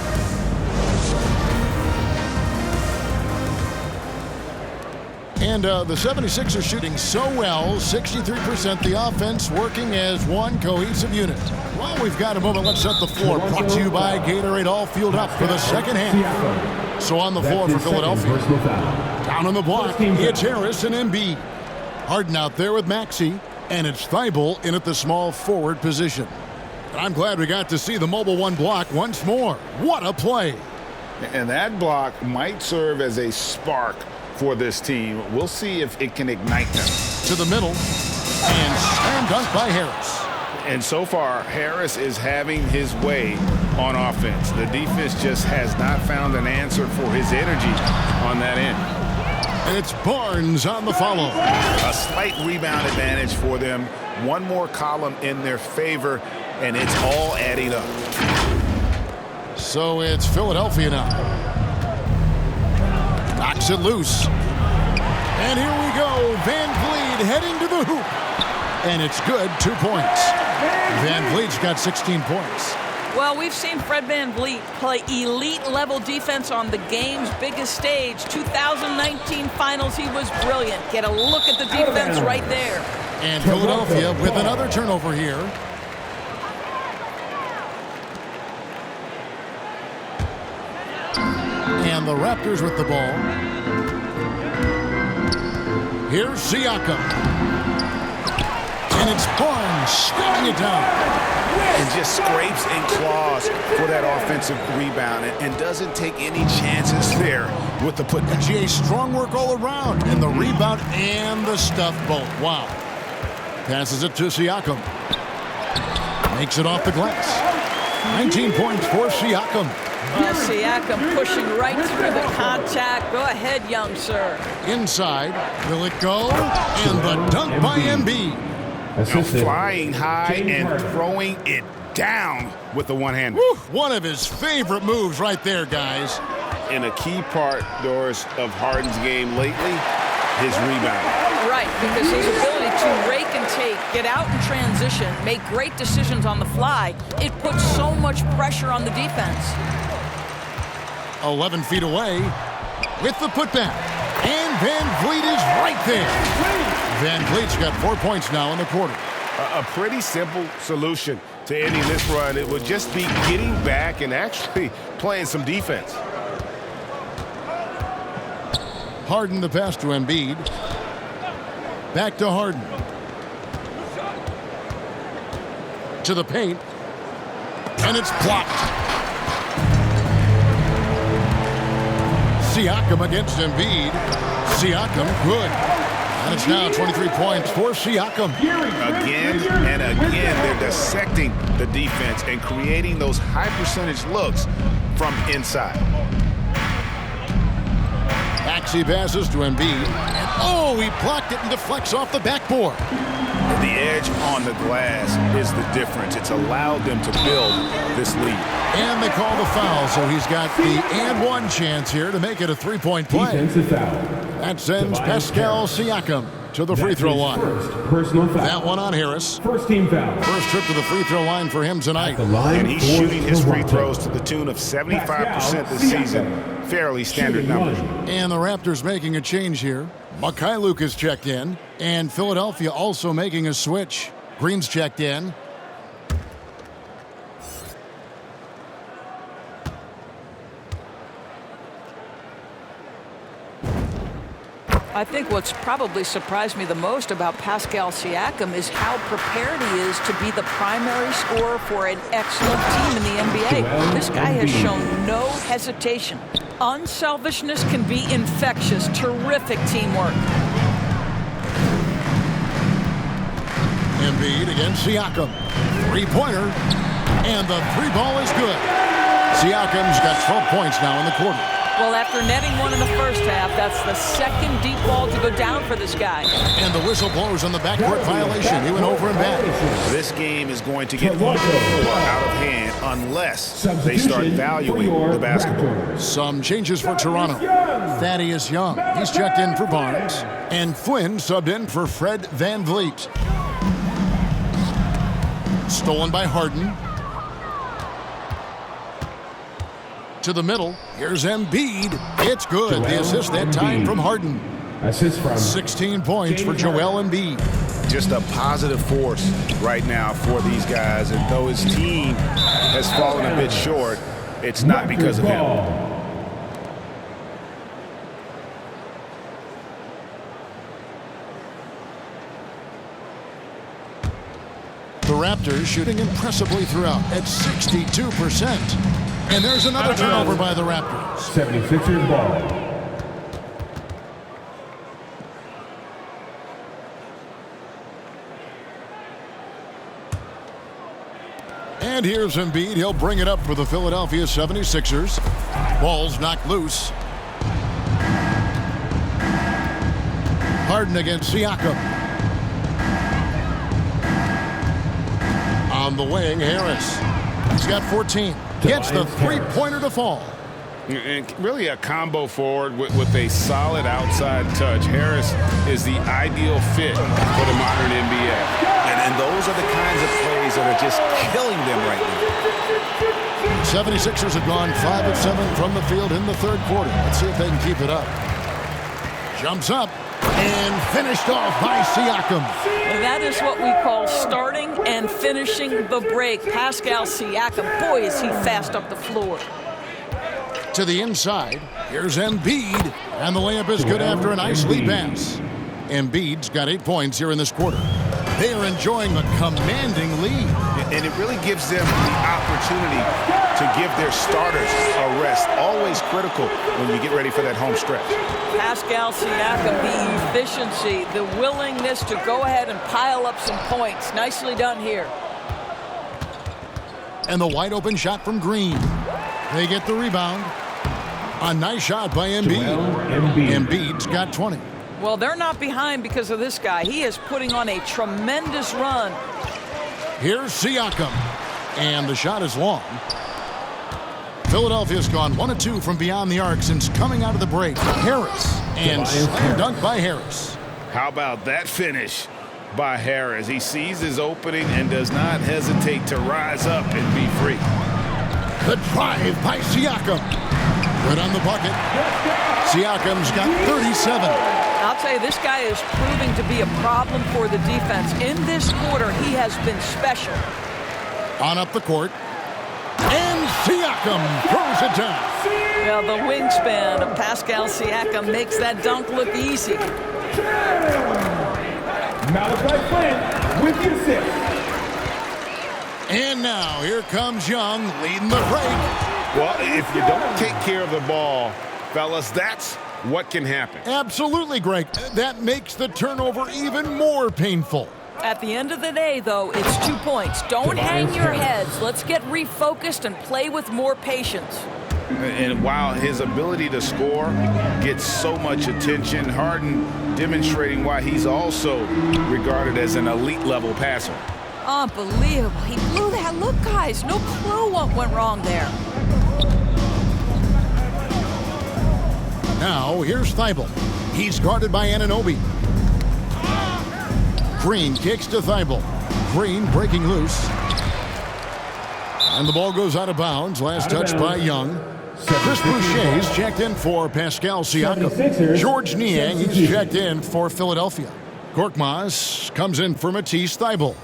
And the 76ers shooting so well, 63%, the offense working as one cohesive unit. Well, we've got a moment. Let's set the floor. Brought to you by Gatorade, all fueled up for the second half. So on the floor for Philadelphia. Down on the block, it's Harris and Embiid. Harden out there with Maxey, and it's Thibault in at the small forward position. I'm glad we got to see the mobile one block once more. What a play. And that block might serve as a spark for this team. We'll see if it can ignite them. To the middle, and slam dunk by Harris. And so far, Harris is having his way on offense. The defense just has not found an answer for his energy on that end. And it's Barnes on the follow. A slight rebound advantage for them. One more column in their favor, and it's all adding up. So it's Philadelphia now. Knocks it loose. And here we go. Van Vliet heading to the hoop. And it's good. 2 points. Van Vliet's got 16 points. Well, we've seen Fred Van Vliet play elite-level defense on the game's biggest stage. 2019 Finals, he was brilliant. Get a look at the defense right there. And Philadelphia with another turnover here. And the Raptors with the ball. Here's Siakam. And it's Barnes scoring it down. And just scrapes and claws for that offensive rebound and doesn't take any chances there with the putback. GA, strong work all around. And the rebound and the stuff both. Wow. Passes it to Siakam. Makes it off the glass. 19 points for Siakam. Well, Siakam pushing right through the contact. Go ahead, young sir. Inside. Will it go? And the dunk by Embiid. Flying high and throwing it down with the one-hander. One of his favorite moves right there, guys. And a key part, Doris, of Harden's game lately, his rebound. Right, because his ability to rake and take, get out in transition, make great decisions on the fly, it puts so much pressure on the defense. 11 feet away with the putback. And Van Vliet is right there. Van Vliet's got 4 points now in the quarter. A pretty simple solution to ending this run. It would just be getting back and actually playing some defense. Harden the pass to Embiid. Back to Harden. To the paint. And it's blocked. Siakam against Embiid. Siakam, good. And it's now 23 points for Siakam. Again and again, they're dissecting the defense and creating those high-percentage looks from inside. Maxey passes to Embiid. And oh, he blocked it and deflects off the backboard. The edge on the glass is the difference. It's allowed them to build this lead. And they call the foul, so he's got the and one chance here to make it a three-point play. Defensive foul. That sends Pascal Siakam to the free throw line. Personal foul. That one on Harris. First team foul. First trip to the free throw line for him tonight. And he's shooting his free throws to the tune of 75% this season. Fairly standard numbers. And the Raptors making a change here. Mikhailuk is checked in. And Philadelphia also making a switch. Green's checked in. I think what's probably surprised me the most about Pascal Siakam is how prepared he is to be the primary scorer for an excellent team in the NBA. This guy has shown no hesitation. Unselfishness can be infectious. Terrific teamwork. Embiid against Siakam. Three-pointer. And the three ball is good. Siakam's got 12 points now in the quarter. Well, after netting one in the first half, that's the second deep ball to go down for this guy. And the whistle blows on the backcourt violation. He went over and back. This game is going to get out of hand unless they start valuing the basketball. Some changes for Toronto. Thaddeus Young, he's checked in for Barnes. And Flynn subbed in for Fred VanVleet. Stolen by Harden. To the middle. Here's Embiid. It's good. The assist that time from Harden. Assist from 16 points for Joel Embiid. Just a positive force right now for these guys. And though his team has fallen a bit short, it's not because of him. The Raptors shooting impressively throughout at 62%. And there's another turnover by the Raptors. 76ers ball. And here's Embiid. He'll bring it up for the Philadelphia 76ers. Ball's knocked loose. Harden against Siakam. On the wing, Harris. He's got 14. Gets the three-pointer to fall. And really a combo forward with a solid outside touch. Harris is the ideal fit for the modern NBA. And those are the kinds of plays that are just killing them right now. 76ers have gone 5 of 7 from the field in the third quarter. Let's see if they can keep it up. Jumps up and finished off by Siakam. That is what we call starting and finishing the break. Pascal Siakam, boy, is he fast up the floor. To the inside, here's Embiid, and the layup is good after a nice lead pass. Embiid's got 8 points here in this quarter. They are enjoying a commanding lead. And it really gives them the opportunity to give their starters a rest. Always critical when you get ready for that home stretch. Pascal Siakam, the efficiency, the willingness to go ahead and pile up some points. Nicely done here. And the wide open shot from Green. They get the rebound. A nice shot by Embiid. Embiid's got 20. Well, they're not behind because of this guy. He is putting on a tremendous run. Here's Siakam. And the shot is long. Philadelphia's gone 1 of 2 from beyond the arc since coming out of the break. Harris. And slam dunk by Harris. How about that finish by Harris? He sees his opening and does not hesitate to rise up and be free. The drive by Siakam. Good on the bucket. Siakam's got 37. I'll tell you, this guy is proving to be a problem for the defense. In this quarter, he has been special. On up the court. And Siakam throws it down. Well, the wingspan of Pascal Siakam makes that dunk look easy. Malachi Flynn with the assist. And now here comes Young leading the break. Well, if you don't take care of the ball, fellas, that's what can happen. Absolutely, Greg. That makes the turnover even more painful. At the end of the day, though, it's 2 points. Don't hang your heads. Let's get refocused and play with more patience. And while his ability to score gets so much attention, Harden demonstrating why he's also regarded as an elite-level passer. Unbelievable. He blew that. Look, guys, no clue what went wrong there. Now, here's Thibault. He's guarded by Anunoby. Green kicks to Thibault. Green breaking loose. And the ball goes out of bounds. Last touch by Young. Chris Boucher's checked in for Pascal Siakam. George Niang, he's checked in for Philadelphia. Korkmaz comes in for Matisse Thybulle.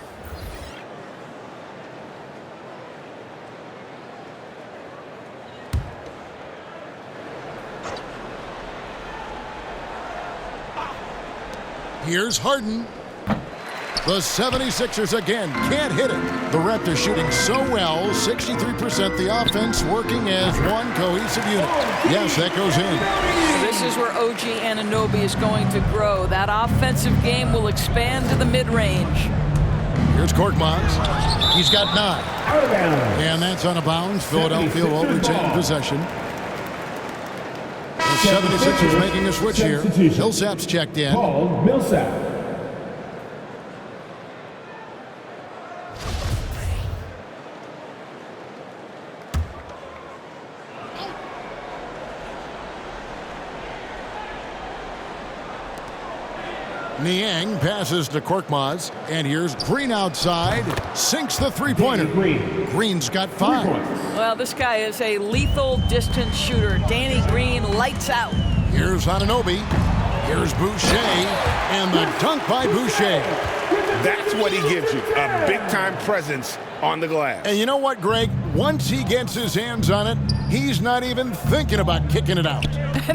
Here's Harden. The 76ers again can't hit it. The Raptors shooting so well, 63%. The offense working as one cohesive unit. Yes, that goes in. This is where OG Anunoby is going to grow. That offensive game will expand to the mid-range. Here's Korkmaz. He's got 9. And that's out of bounds. Philadelphia will retain possession. The 76ers making a switch here. Millsap's checked in. Paul Millsap. Niang passes to Korkmaz, and here's Green outside, sinks the three-pointer. Green's got 5. Well, this guy is a lethal distance shooter. Danny Green lights out. Here's Anunoby, here's Boucher, and the dunk by Boucher. That's what he gives you, a big-time presence on the glass. And you know what, Greg? Once he gets his hands on it, he's not even thinking about kicking it out.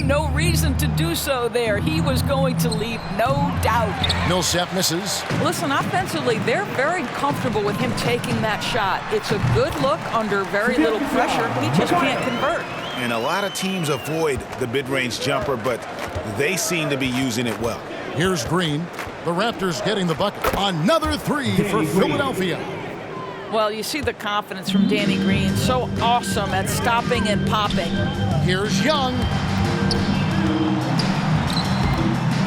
No reason to do so there. He was going to leave, no doubt. Millsap misses. Listen, offensively, they're very comfortable with him taking that shot. It's a good look under very little pressure. He just can't convert. And a lot of teams avoid the mid-range jumper, but they seem to be using it well. Here's Green. The Raptors getting the bucket. Another 3 for Philadelphia. Well, you see the confidence from Danny Green. So awesome at stopping and popping. Here's Young.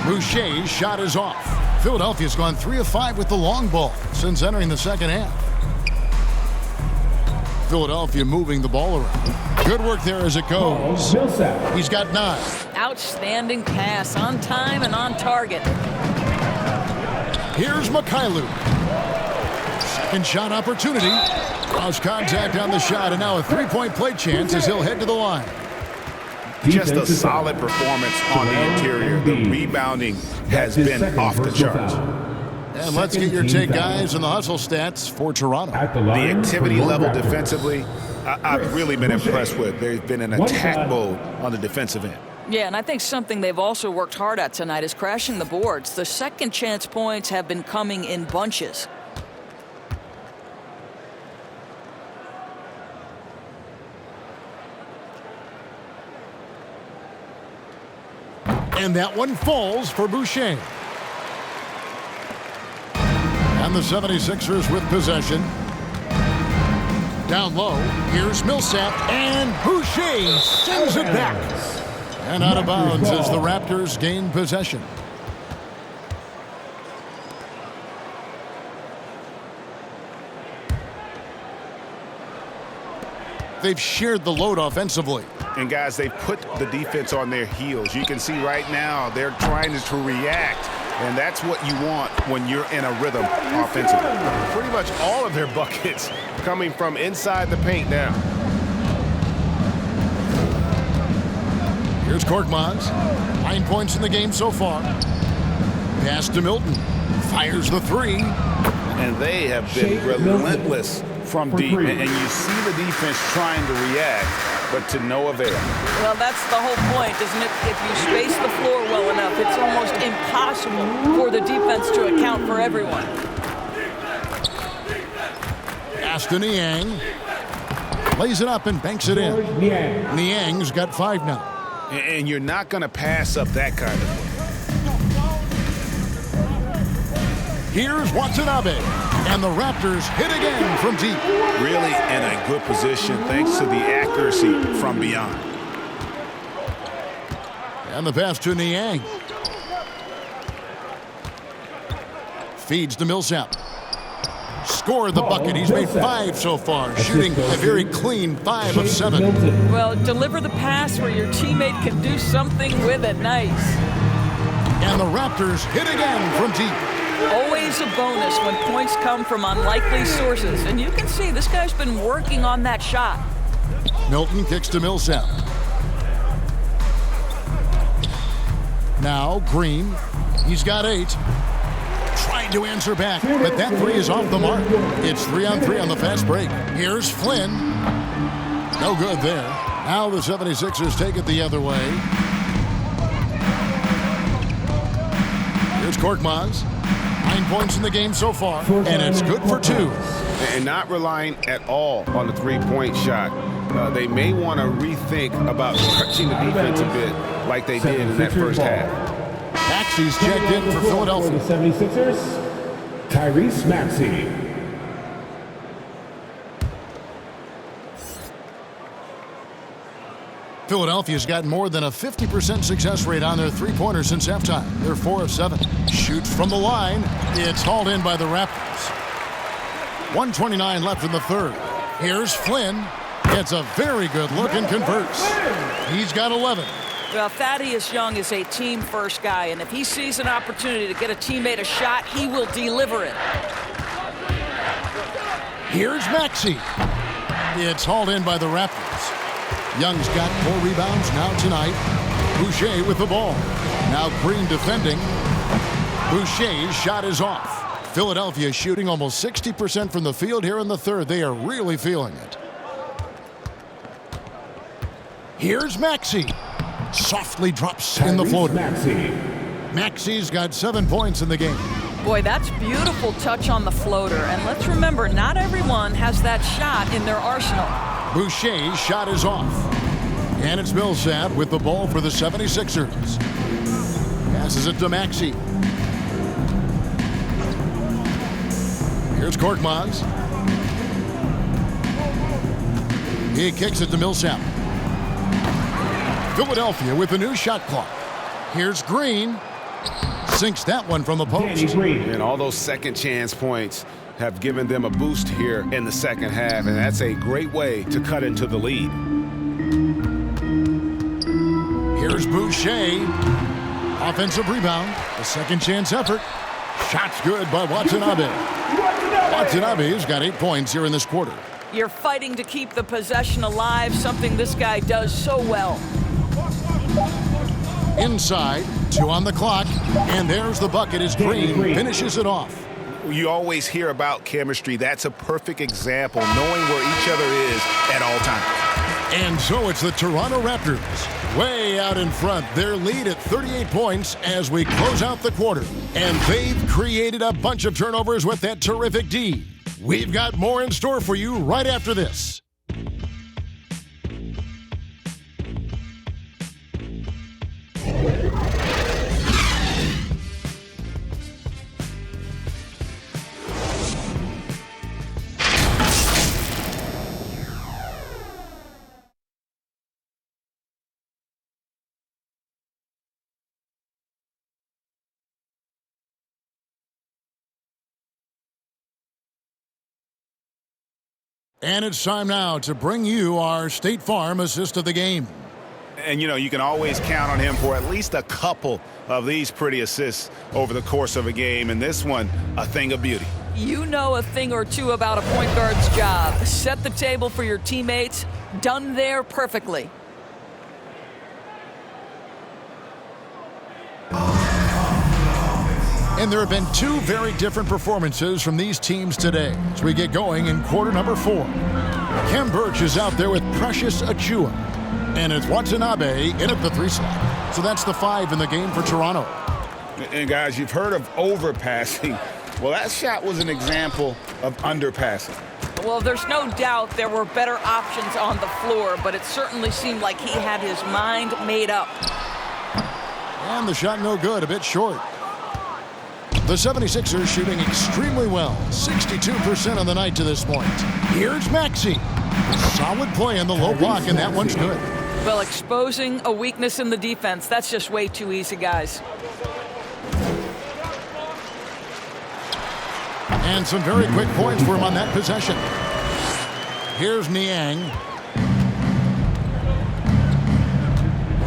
Boucher's shot is off. Philadelphia's gone 3 of 5 with the long ball since entering the second half. Philadelphia moving the ball around. Good work there as it goes. He's got 9. Outstanding pass, on time and on target. Here's Mikhailu. Second shot opportunity. Lost contact on the shot, and now a 3-point play chance as he'll head to the line. Just a solid performance on the interior. The rebounding has been off the charts. And let's get your take, guys, on the hustle stats for Toronto. The activity level defensively, I've really been impressed with. There's been an attack mode on the defensive end. Yeah, and I think something they've also worked hard at tonight is crashing the boards. The second chance points have been coming in bunches. And that one falls for Boucher. And the 76ers with possession. Down low, here's Millsap, and Boucher sends it back. And out of bounds as the Raptors gain possession. They've shared the load offensively. And guys, they've put the defense on their heels. You can see right now they're trying to react, and that's what you want when you're in a rhythm offensively. Pretty much all of their buckets coming from inside the paint now. Here's Korkmaz. 9 points in the game so far. Pass to Milton. Fires the 3. And they have been relentless from deep. And you see the defense trying to react, but to no avail. Well, that's the whole point, isn't it? If you space the floor well enough, it's almost impossible for the defense to account for everyone. Aston Niang lays it up and banks it in. Niang's got 5 now. And you're not going to pass up that kind of thing. Here's Watanabe, and the Raptors hit again from deep. Really in a good position thanks to the accuracy from beyond. And the pass to Niang. Feeds to Millsap. Scored the bucket. He's made 5 so far, shooting a very clean 5 of 7. Well, deliver the pass where your teammate can do something with it. Nice. And the Raptors hit again from deep. Always a bonus when points come from unlikely sources. And you can see this guy's been working on that shot. Milton kicks to Millsap. Now Green. He's got 8. Trying to answer back, but that 3 is off the mark. It's 3-on-3 on the fast break. Here's Flynn. No good there. Now the 76ers take it the other way. Here's Korkmaz. 9 points in the game so far, and it's good for 2. And not relying at all on the three-point shot. They may want to rethink about stretching the defense a bit like they did in that first half. Maxey's checked in for Philadelphia. For the 76ers, Tyrese Maxey. Philadelphia's got more than a 50% success rate on their three-pointers since halftime. They're 4 of 7. Shoots from the line. It's hauled in by the Raptors. 1:29 left in the third. Here's Flynn. Gets a very good look and converts. He's got 11. Well, Thaddeus Young is a team-first guy, and if he sees an opportunity to get a teammate a shot, he will deliver it. Here's Maxey. It's hauled in by the Raptors. Young's got 4 rebounds now tonight. Boucher with the ball. Now Green defending. Boucher's shot is off. Philadelphia shooting almost 60% from the field here in the third. They are really feeling it. Here's Maxey. Softly drops in the floater. Maxey's got 7 points in the game. Boy, that's beautiful touch on the floater. And let's remember, not everyone has that shot in their arsenal. Boucher's shot is off. And it's Millsap with the ball for the 76ers. Passes it to Maxey. Here's Korkmaz. He kicks it to Millsap. Philadelphia with a new shot clock. Here's Green. Sinks that one from the post. And all those second chance points have given them a boost here in the second half, and that's a great way to cut into the lead. Here's Boucher. Offensive rebound. A second chance effort. Shot's good by Watanabe. Watanabe's got 8 points here in this quarter. You're fighting to keep the possession alive, something this guy does so well. Inside, 2 on the clock, and there's the bucket as Green finishes it off. You always hear about chemistry. That's a perfect example, knowing where each other is at all times. And so it's the Toronto Raptors way out in front. Their lead at 38 points as we close out the quarter. And they've created a bunch of turnovers with that terrific D. We've got more in store for you right after this. And it's time now to bring you our State Farm assist of the game. And, you know, you can always count on him for at least a couple of these pretty assists over the course of a game. And this one, a thing of beauty. You know a thing or two about a point guard's job. Set the table for your teammates. Done there perfectly. And there have been 2 very different performances from these teams today as we get going in quarter number 4. Kem Birch is out there with Precious Achiuwa. And it's Watanabe in at the 3 slot. So that's the 5 in the game for Toronto. And guys, you've heard of overpassing. Well, that shot was an example of underpassing. Well, there's no doubt there were better options on the floor, but it certainly seemed like he had his mind made up. And the shot no good, a bit short. The 76ers shooting extremely well, 62% on the night to this point. Here's Maxey. Solid play in the low block, and that one's good. Well, exposing a weakness in the defense, that's just way too easy, guys. And some very quick points for him on that possession. Here's Niang.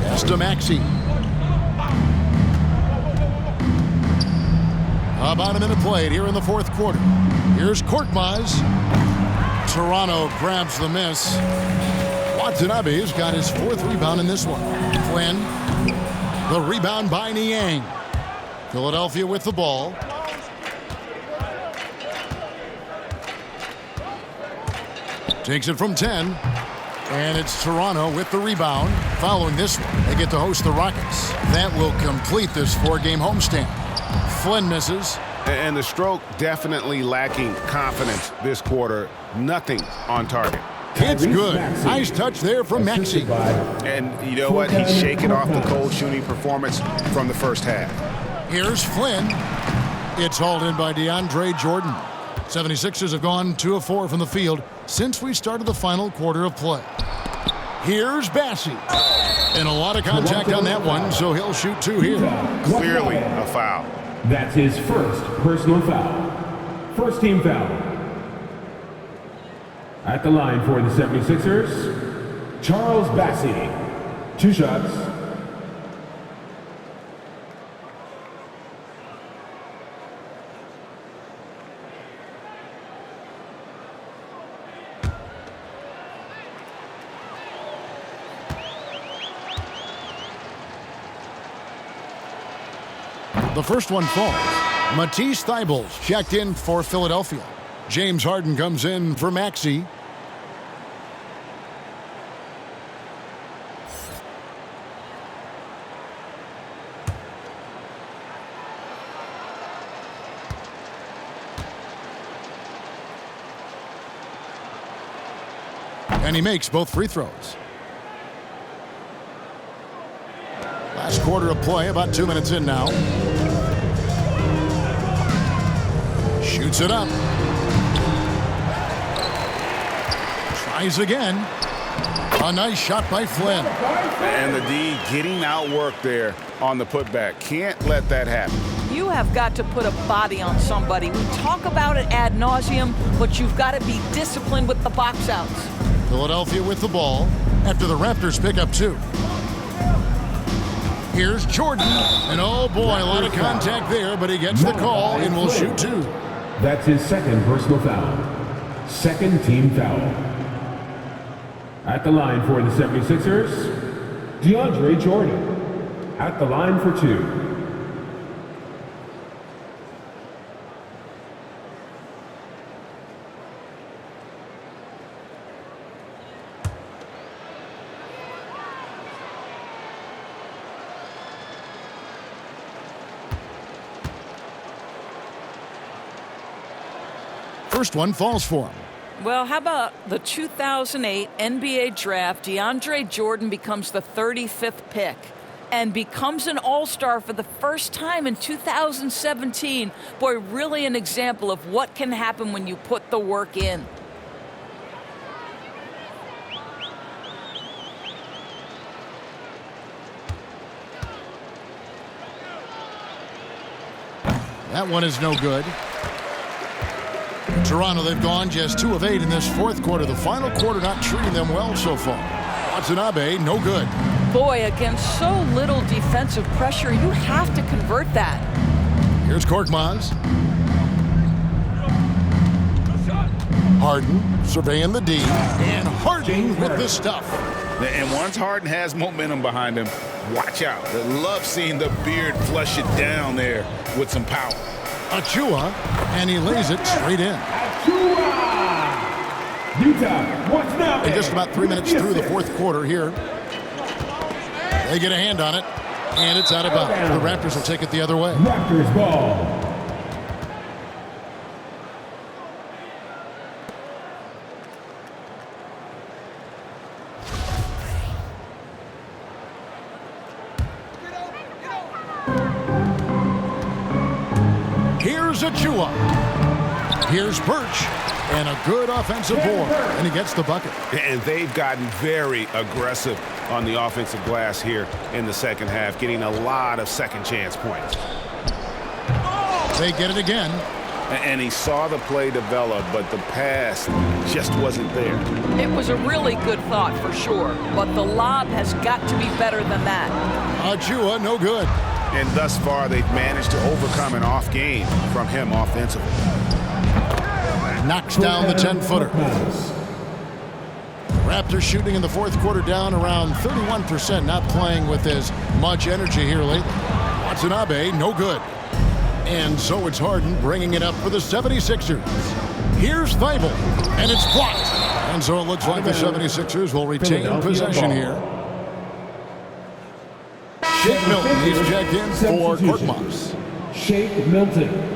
Pass to Maxey. About a minute played here in the fourth quarter. Here's Korkmaz. Toronto grabs the miss. Watanabe's got his 4th rebound in this one. Flynn. The rebound by Niang. Philadelphia with the ball. Takes it from 10. And it's Toronto with the rebound. Following this one, they get to host the Rockets. That will complete this 4-game homestand. Flynn misses. And the stroke definitely lacking confidence this quarter. Nothing on target. It's good. Nice touch there from Maxey. And you know what? He's shaking off the cold shooting performance from the first half. Here's Flynn. It's hauled in by DeAndre Jordan. 76ers have gone 2 of 4 from the field since we started the final quarter of play. Here's Bassie. And a lot of contact on that one, so he'll shoot 2 here. Clearly a foul. That's his first personal foul. First team foul. At the line for the 76ers, Charles Bassie. 2 shots. The first one falls. Matisse Thybulle's checked in for Philadelphia. James Harden comes in for Maxey. And he makes both free throws. Last quarter of play, about 2 minutes in now. Shoots it up. Tries again. A nice shot by Flynn. And the D getting outworked there on the putback. Can't let that happen. You have got to put a body on somebody. We talk about it ad nauseum, but you've got to be disciplined with the box outs. Philadelphia with the ball after the Raptors pick up 2. Here's Jordan. And oh boy, a lot of contact there, but he gets the call and will shoot 2. That's his second personal foul. Second team foul. At the line for the 76ers, DeAndre Jordan. At the line for 2. First one falls for him. Well, how about the 2008 NBA draft? DeAndre Jordan becomes the 35th pick and becomes an all-star for the first time in 2017. Boy, really an example of what can happen when you put the work in. That one is no good. Toronto, they've gone just 2 of 8 in this fourth quarter. The final quarter not treating them well so far. Watanabe, no good. Boy, against so little defensive pressure, you have to convert that. Here's Korkmaz. Harden surveying the D. And Harden with the stuff. And once Harden has momentum behind him, watch out. I love seeing the beard flush it down there with some power. Achua, and he lays it straight in. Utah, what's now? And just about 3 minutes through the fourth quarter here. They get a hand on it, and it's out of bounds. The Raptors will take it the other way. Raptors ball. Here's Achua. Here's Birch. And a good offensive board. And he gets the bucket. And they've gotten very aggressive on the offensive glass here in the second half, getting a lot of second chance points. They get it again. And he saw the play develop, but the pass just wasn't there. It was a really good thought for sure, but the lob has got to be better than that. Achua, no good. And thus far, they've managed to overcome an off game from him offensively. Knocks down the 10-footer. Raptors shooting in the fourth quarter down around 31%, not playing with as much energy here lately. Watanabe, no good. And so it's Harden bringing it up for the 76ers. Here's Thibault, and it's blocked. And so it looks like the 76ers will retain possession here. Shake Milton, he's checked in for Korkmaz. Shake Milton.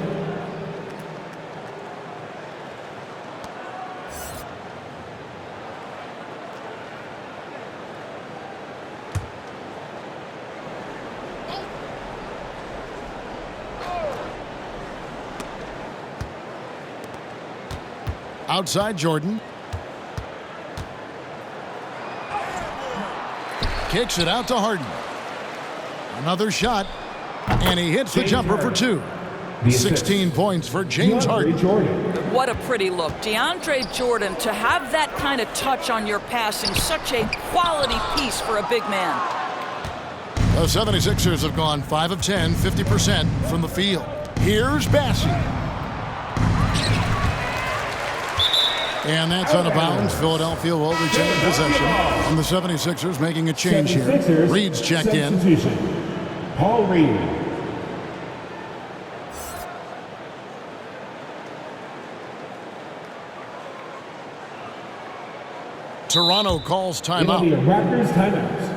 Outside Jordan. Kicks it out to Harden. Another shot, and he hits the jumper for 2. 16 points for James Harden. What a pretty look. DeAndre Jordan, to have that kind of touch on your passing, such a quality piece for a big man. The 76ers have gone 5 of 10, 50% from the field. Here's Bassie. And that's out of bounds. Philadelphia will retain possession. And the 76ers making a change here. Reed's checked in. Paul Reed. Toronto calls timeout. It'll be a Raptors timeout.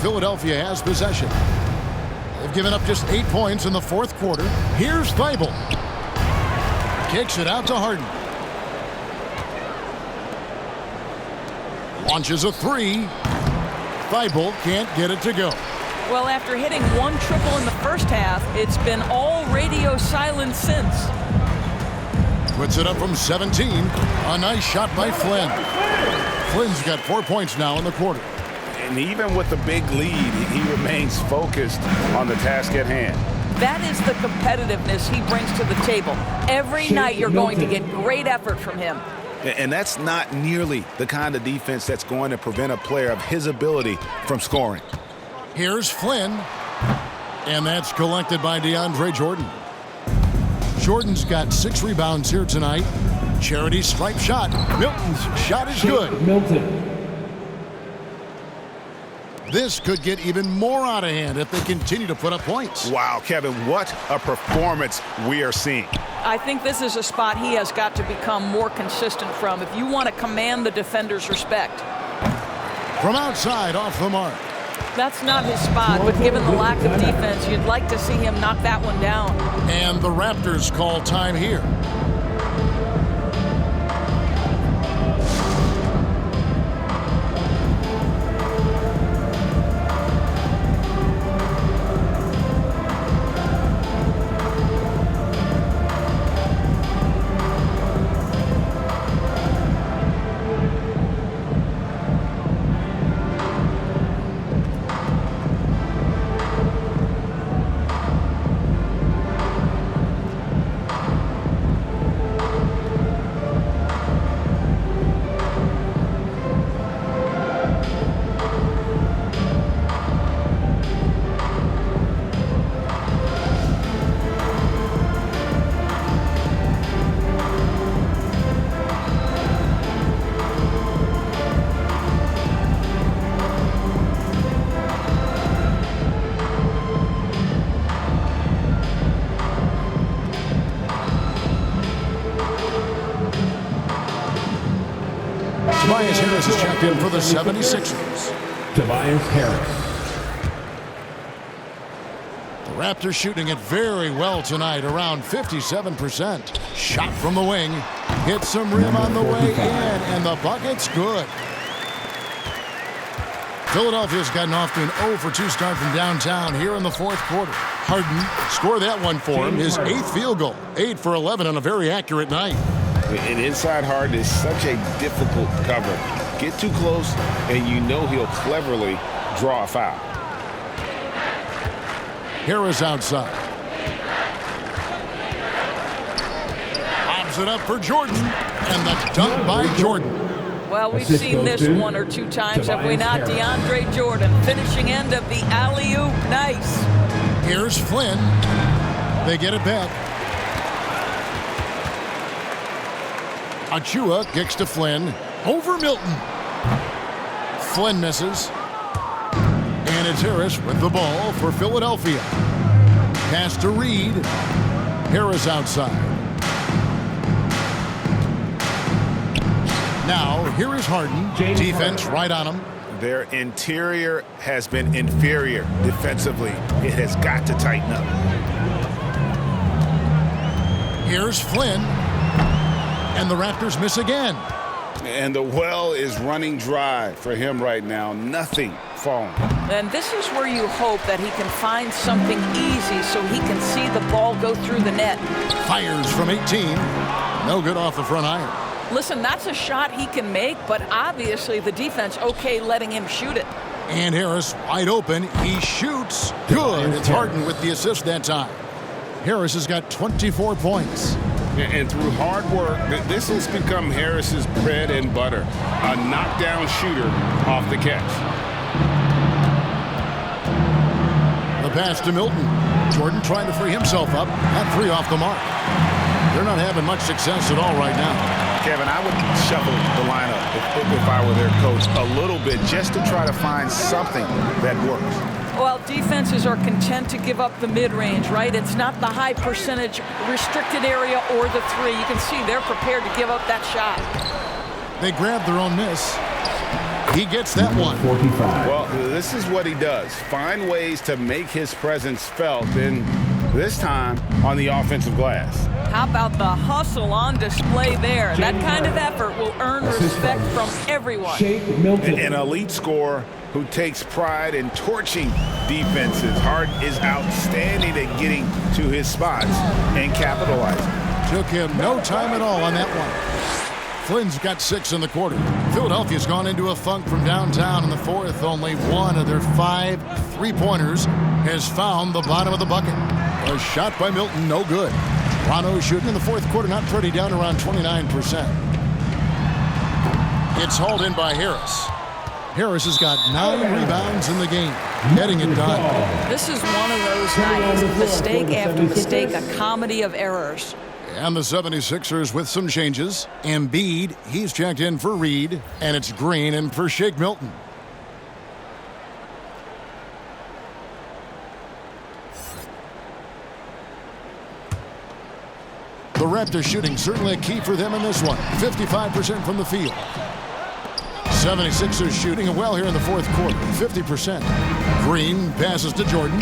Philadelphia has possession. They've given up just 8 points in the fourth quarter. Here's Thibault. Kicks it out to Harden. Launches a 3. Thibault can't get it to go. Well, after hitting 1 triple in the first half, it's been all radio silence since. Puts it up from 17. A nice shot by Flynn. Flynn's got 4 points now in the quarter. And even with the big lead, he remains focused on the task at hand. That is the competitiveness he brings to the table. Every night you're going to get great effort from him. And that's not nearly the kind of defense that's going to prevent a player of his ability from scoring. Here's Flynn. And that's collected by DeAndre Jordan. Jordan's got 6 rebounds here tonight. Charity stripe shot. Milton's shot is good. Milton. This could get even more out of hand if they continue to put up points. Wow, Kevin, what a performance we are seeing. I think this is a spot he has got to become more consistent from if you want to command the defender's respect. From outside, off the mark. That's not his spot, but given the lack of defense, you'd like to see him knock that one down. And the Raptors call time here. Tobias Harris is checked in for the 76ers. Tobias Harris. The Raptors shooting it very well tonight, around 57%. Shot from the wing. Hits some rim on the way in, and the bucket's good. Philadelphia's gotten off to an 0 for 2 start from downtown here in the fourth quarter. Harden scored that one for him, his 8th field goal. 8 for 11 on a very accurate night. And inside Harden is such a difficult cover. Get too close, and you know he'll cleverly draw a foul. Harris outside. Lobs it up for Jordan. And the dunk by Jordan. Well, we've seen this one or two times, have we not? DeAndre Jordan, finishing end of the alley-oop. Nice. Here's Flynn. They get it back. Achua kicks to Flynn. Over Milton. Flynn misses. And it's Harris with the ball for Philadelphia. Pass to Reed. Harris outside. Now, here is Harden. Defense right on him. Their interior has been inferior defensively. It has got to tighten up. Here's Flynn. And the Raptors miss again. And the well is running dry for him right now. Nothing falling. And this is where you hope that he can find something easy so he can see the ball go through the net. Fires from 18. No good off the front iron. Listen, that's a shot he can make, but obviously the defense okay letting him shoot it. And Harris wide open. He shoots. Good. It's Harden with the assist that time. Harris has got 24 points. And through hard work, this has become Harris's bread and butter. A knockdown shooter off the catch. The pass to Milton. Jordan trying to free himself up. Not three off the mark. They're not having much success at all right now. Kevin, I would shuffle the lineup if I were their coach a little bit just to try to find something that works. Well, defenses are content to give up the mid-range, right? It's not the high percentage restricted area or the three. You can see they're prepared to give up that shot. They grab their own miss. He gets that one. 45. Well, this is what he does. Find ways to make his presence felt, and this time on the offensive glass. How about the hustle on display there? That kind of effort will earn respect from everyone. An elite scorer who takes pride in torching defenses. Harden is outstanding at getting to his spots and capitalizing. Took him no time at all on that one. Flynn's got 6 in the quarter. Philadelphia's gone into a funk from downtown in the fourth. Only one of their 5 three-pointers has found the bottom of the bucket. A shot by Milton, no good. Toronto shooting in the fourth quarter, not pretty, down around 29%. It's hauled in by Harris. Harris has got 9 rebounds in the game, getting it done. This is one of those nights, mistake after mistake, a comedy of errors. And the 76ers with some changes. Embiid, he's checked in for Reed, and it's Green in for Shake Milton. The Raptors shooting certainly a key for them in this one. 55% from the field. 76ers shooting well here in the fourth quarter. 50%. Green passes to Jordan.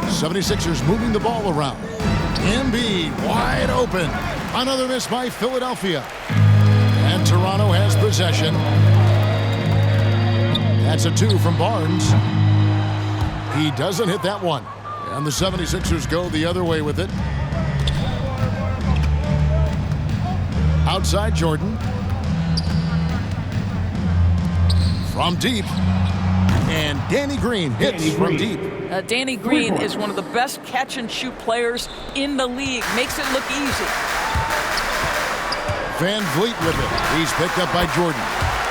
76ers moving the ball around. Embiid wide open. Another miss by Philadelphia. And Toronto has possession. That's a 2 from Barnes. He doesn't hit that one. And the 76ers go the other way with it. Outside Jordan. From deep. And Danny Green hits from deep. Danny Green is one of the best catch-and-shoot players in the league. Makes it look easy. Van Vliet with it. He's picked up by Jordan.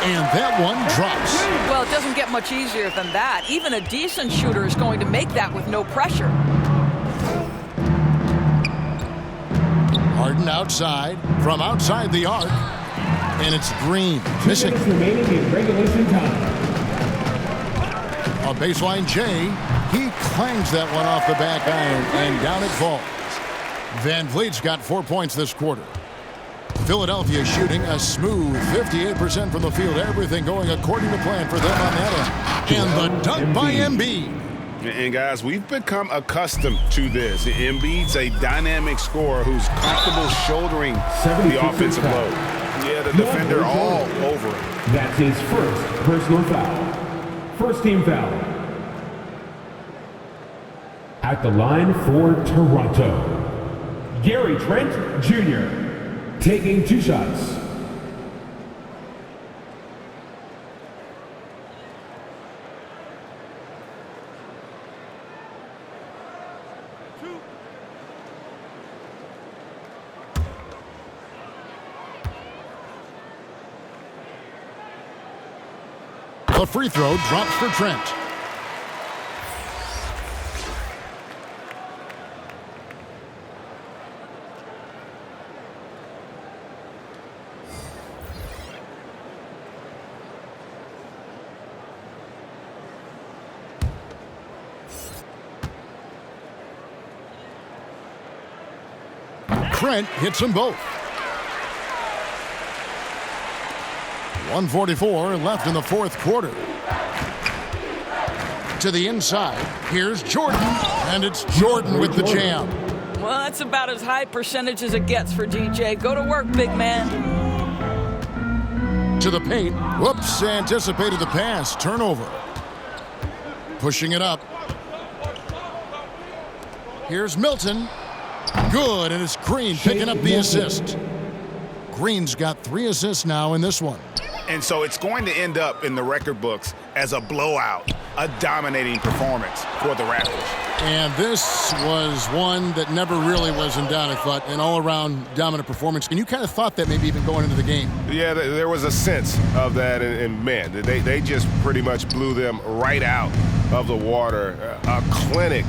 And that one drops. Well, it doesn't get much easier than that. Even a decent shooter is going to make that with no pressure. Harden outside, from outside the arc. And it's Green, missing. Remaining in regulation time. A baseline J. He clangs that one off the back iron, and down it falls. Van Vliet's got 4 points this quarter. Philadelphia shooting a smooth 58% from the field. Everything going according to plan for them on that end. And the dunk by Embiid. And guys, we've become accustomed to this. Embiid's a dynamic scorer who's comfortable shouldering the offensive load. Yeah, the defender all over it. That's his first personal foul. First team foul. At the line for Toronto, Gary Trent Jr. taking 2 shots. The free throw drops for Trent. Trent hits them both. 1:44 left in the fourth quarter. To the inside, here's Jordan, and it's Jordan with the jam. Well, that's about as high percentage as it gets for DJ. Go to work, big man. To the paint. Whoops, anticipated the pass. Turnover. Pushing it up. Here's Milton. Good, and it's Green picking up the assist. Green's got 3 assists now in this one. And so it's going to end up in the record books as a blowout, a dominating performance for the Raptors. And this was one that never really was in doubt, I thought, an all-around dominant performance. And you kind of thought that maybe even going into the game. Yeah, there was a sense of that, and man, they just pretty much blew them right out of the water. A clinic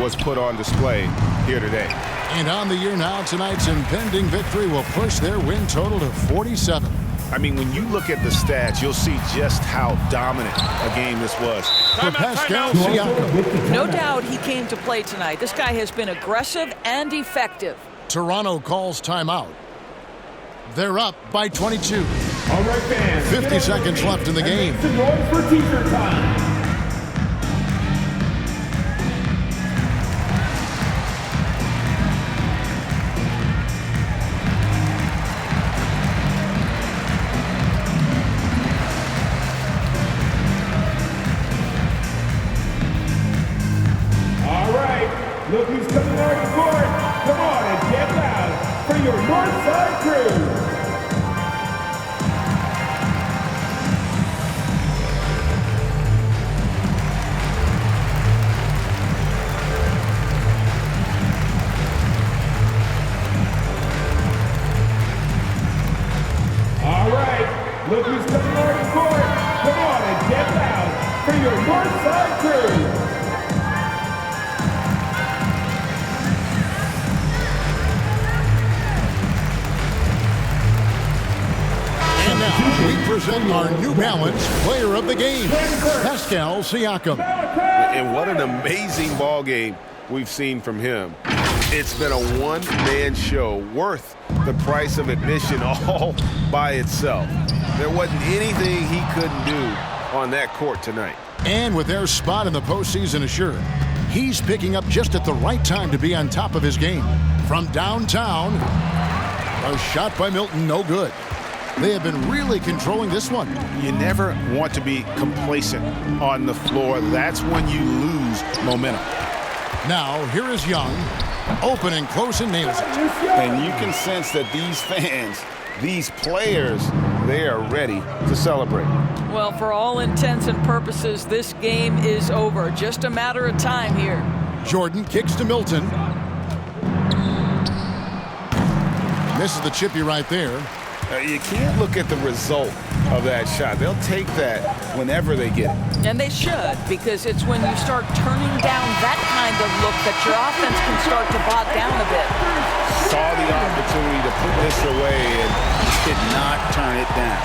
was put on display here today. And on the year now, tonight's impending victory will push their win total to 47. I mean, when you look at the stats, you'll see just how dominant a game this was. For Pascal Siakam. No doubt he came to play tonight. This guy has been aggressive and effective. Toronto calls timeout. They're up by 22. All right, fans. 50 seconds left in the game. Make some noise for teacher time. Look who's coming out of court. Come on and get loud for your Northside crew. All right. Look who's coming out of court. Come on and get loud for your Northside crew. We present our New Balance Player of the Game, Pascal Siakam. And what an amazing ball game we've seen from him. It's been a one-man show worth the price of admission all by itself. There wasn't anything he couldn't do on that court tonight. And with their spot in the postseason assured, he's picking up just at the right time to be on top of his game. From downtown, a shot by Milton, no good. They have been really controlling this one. You never want to be complacent on the floor. That's when you lose momentum. Now, here is Young. Open and close and nails it. And you can sense that these fans, these players, they are ready to celebrate. Well, for all intents and purposes, this game is over. Just a matter of time here. Jordan kicks to Milton. Misses the chippy right there. You can't look at the result of that shot. They'll take that whenever they get it. And they should, because it's when you start turning down that kind of look that your offense can start to bog down a bit. Saw the opportunity to put this away and did not turn it down.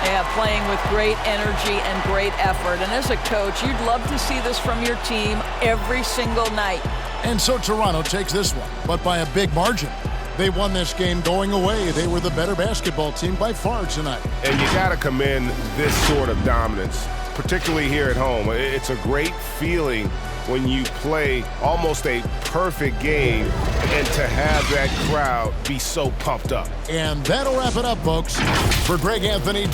Yeah, playing with great energy and great effort. And as a coach, you'd love to see this from your team every single night. And so Toronto takes this one, but by a big margin. They won this game going away. They were the better basketball team by far tonight. And you got to commend this sort of dominance, particularly here at home. It's a great feeling when you play almost a perfect game and to have that crowd be so pumped up. And that'll wrap it up, folks. For Greg Anthony,